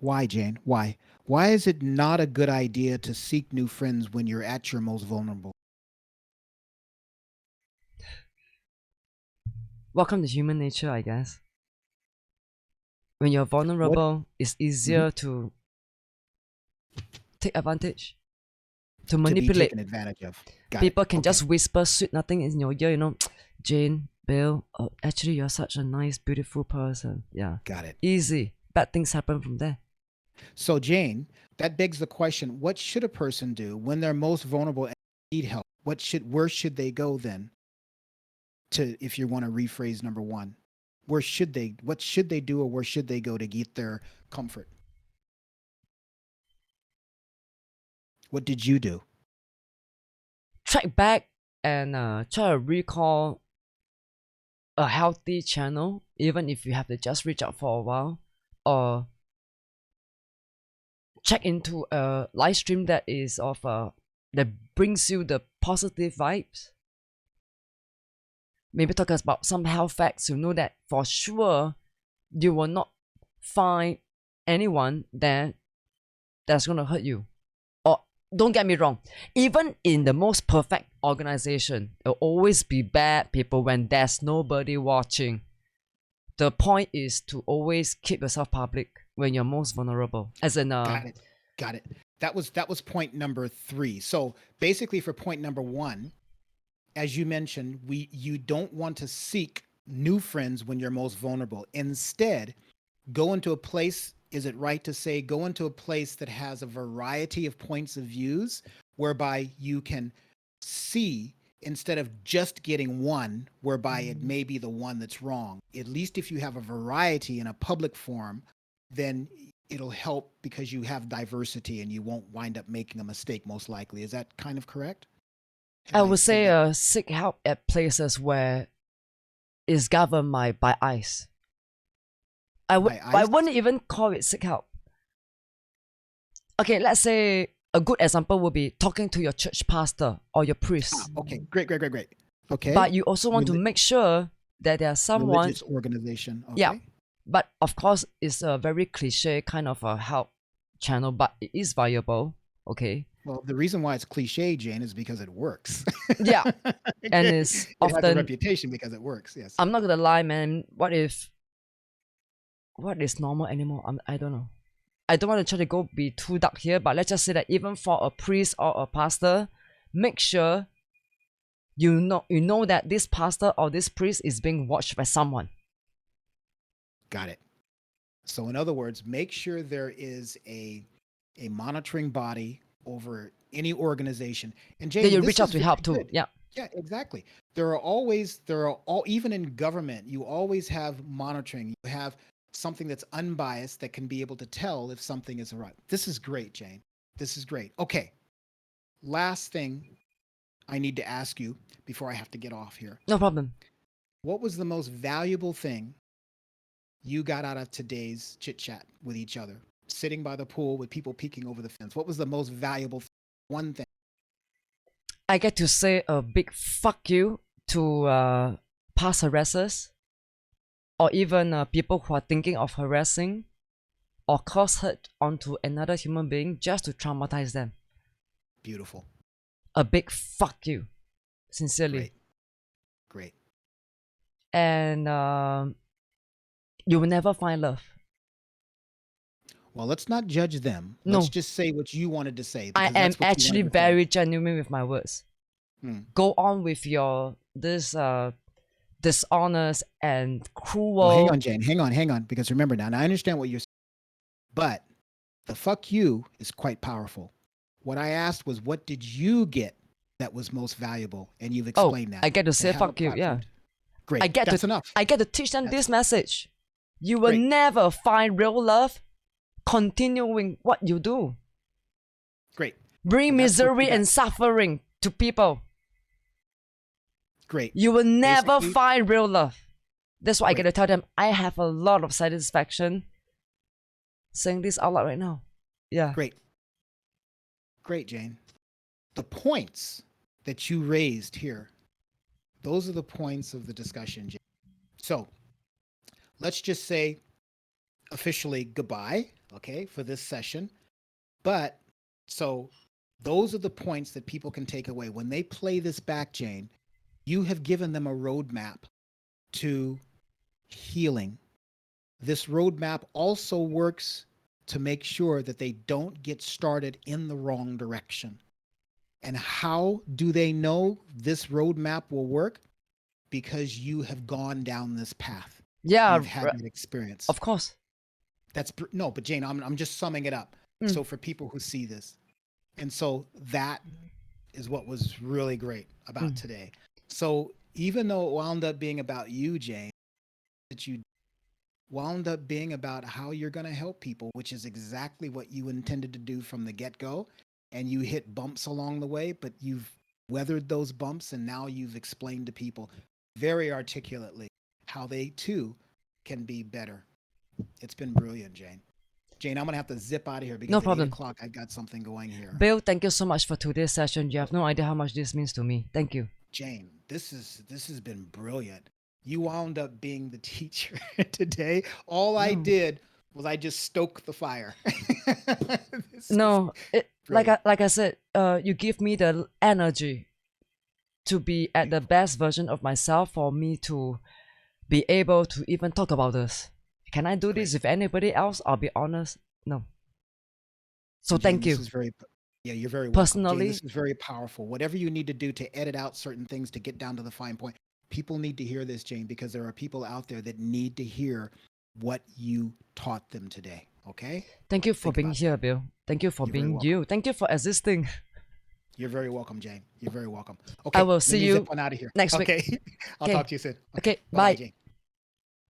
Why, Jane? Why? Why is it not a good idea to seek new friends when you're at your most vulnerable? Welcome to human nature, I guess. When you're What? vulnerable, it's Mhm. easier to take advantage, to To be manipulate. taken advantage of. Got it. People can Okay. just whisper sweet nothing in your ear, you know, Jane, Bill, oh, actually you're such a nice, beautiful person. Yeah. Got it. Easy. Bad things happen from there. So, Jane, that begs the question: what should a person do when they're most vulnerable and need help? Where should they go then? If you want to rephrase number one, what should they do, or where should they go to get their comfort? What did you do? Track back and try to recall a healthy channel, even if you have to just reach out for a while, or check into a live stream that is of that brings you the positive vibes. Maybe talk about some health facts. You know that for sure you will not find anyone there that's gonna hurt you. Or don't get me wrong, even in the most perfect organization, there'll always be bad people when there's nobody watching. The point is to always keep yourself public when you're most vulnerable. As in Got it. Got it. That was point number 3. So basically, for point number 1, as you mentioned, you don't want to seek new friends when you're most vulnerable. Instead, go into a place, is it right to say, go into a place that has a variety of points of views, whereby you can see, instead of just getting one, whereby it may be the one that's wrong. At least if you have a variety in a public forum, then it'll help because you have diversity and you won't wind up making a mistake, most likely. Is that kind of correct? I would say seek help at places where it's governed by ICE. I wouldn't even call it seek help. Okay, let's say a good example would be talking to your church pastor or your priest. Okay, great. Okay. But you also want to make sure that there's someone. Religious organization. Okay. Yeah. But of course, it's a very cliche kind of a help channel, but it is viable. Okay. Well, the reason why it's cliche, Jane, is because it works. Yeah. And it's it often has a reputation because it works. Yes. I'm not gonna lie, man. What is normal anymore? I don't know. I don't want to try to go be too dark here, but let's just say that even for a priest or a pastor, make sure you know that this pastor or this priest is being watched by someone. Got it. So in other words, make sure there is a monitoring body over any organization. And Jane, Then you reach out to help too. Yeah. Yeah, exactly. Even in government, you always have monitoring. You have something that's unbiased that can be able to tell if something is right. This is great, Jane. This is great. Okay. Last thing I need to ask you before I have to get off here. No problem. What was the most valuable thing you got out of today's chit chat with each other, sitting by the pool with people peeking over the fence? What was the most valuable one thing? I get to say a big fuck you to past harassers, or even people who are thinking of harassing or cause hurt onto another human being just to traumatize them. Beautiful. A big fuck you, sincerely. Great. And you will never find love. Well, let's not judge them. No. Let's just say what you wanted to say. I am actually very genuine with my words. Go on with your dishonest and cruel. Well, hang on, Jane. Hang on. Because remember now, I understand what you're saying, but the fuck you is quite powerful. What I asked was, what did you get that was most valuable? And you've explained that. I get to say fuck you, yeah. Great. That's enough. I get to teach them this message. You will never find real love continuing what you do. Great. Bring misery and suffering to people. Great. You will never find real love. That's why I get to tell them I have a lot of satisfaction saying this out loud right now. Yeah. Great, Jane. The points that you raised here, those are the points of the discussion, Jane. So let's just say officially goodbye, okay, for this session. But so those are the points that people can take away. When they play this back, Jane, you have given them a roadmap to healing. This roadmap also works to make sure that they don't get started in the wrong direction. And how do they know this roadmap will work? Because you have gone down this path. Yeah, You've had that experience. of course. That's no, but Jane, I'm just summing it up. So for people who see this, and so that is what was really great about today. So even though it wound up being about you, Jane, that you wound up being about how you're going to help people, which is exactly what you intended to do from the get-go. And you hit bumps along the way, but you've weathered those bumps, and now you've explained to people very articulately how they too can be better. It's been brilliant, Jane. Jane, I'm gonna have to zip out of here because No at problem. 8 o'clock I've got something going here. Bill, thank you so much for today's session. You have no idea how much this means to me. Thank you. Jane, this has been brilliant. You wound up being the teacher today. All I did was I just stoked the fire. No, like I said, you give me the energy to be at the best version of myself for me to be able to even talk about this. Can I do this with anybody else? I'll be honest, no. So Jane, thank you. This is very, yeah, you're very welcome. Personally, Jane, this is very powerful. Whatever you need to do to edit out certain things to get down to the fine point, people need to hear this, Jane, because there are people out there that need to hear what you taught them today. Okay? Thank you for being here, Bill. Thank you for being you. Thank you for existing. You're very welcome, Jane. You're very welcome. Okay, I will see you on out of here next week. Okay, I'll talk to you soon. Okay, Bye, bye. Jane.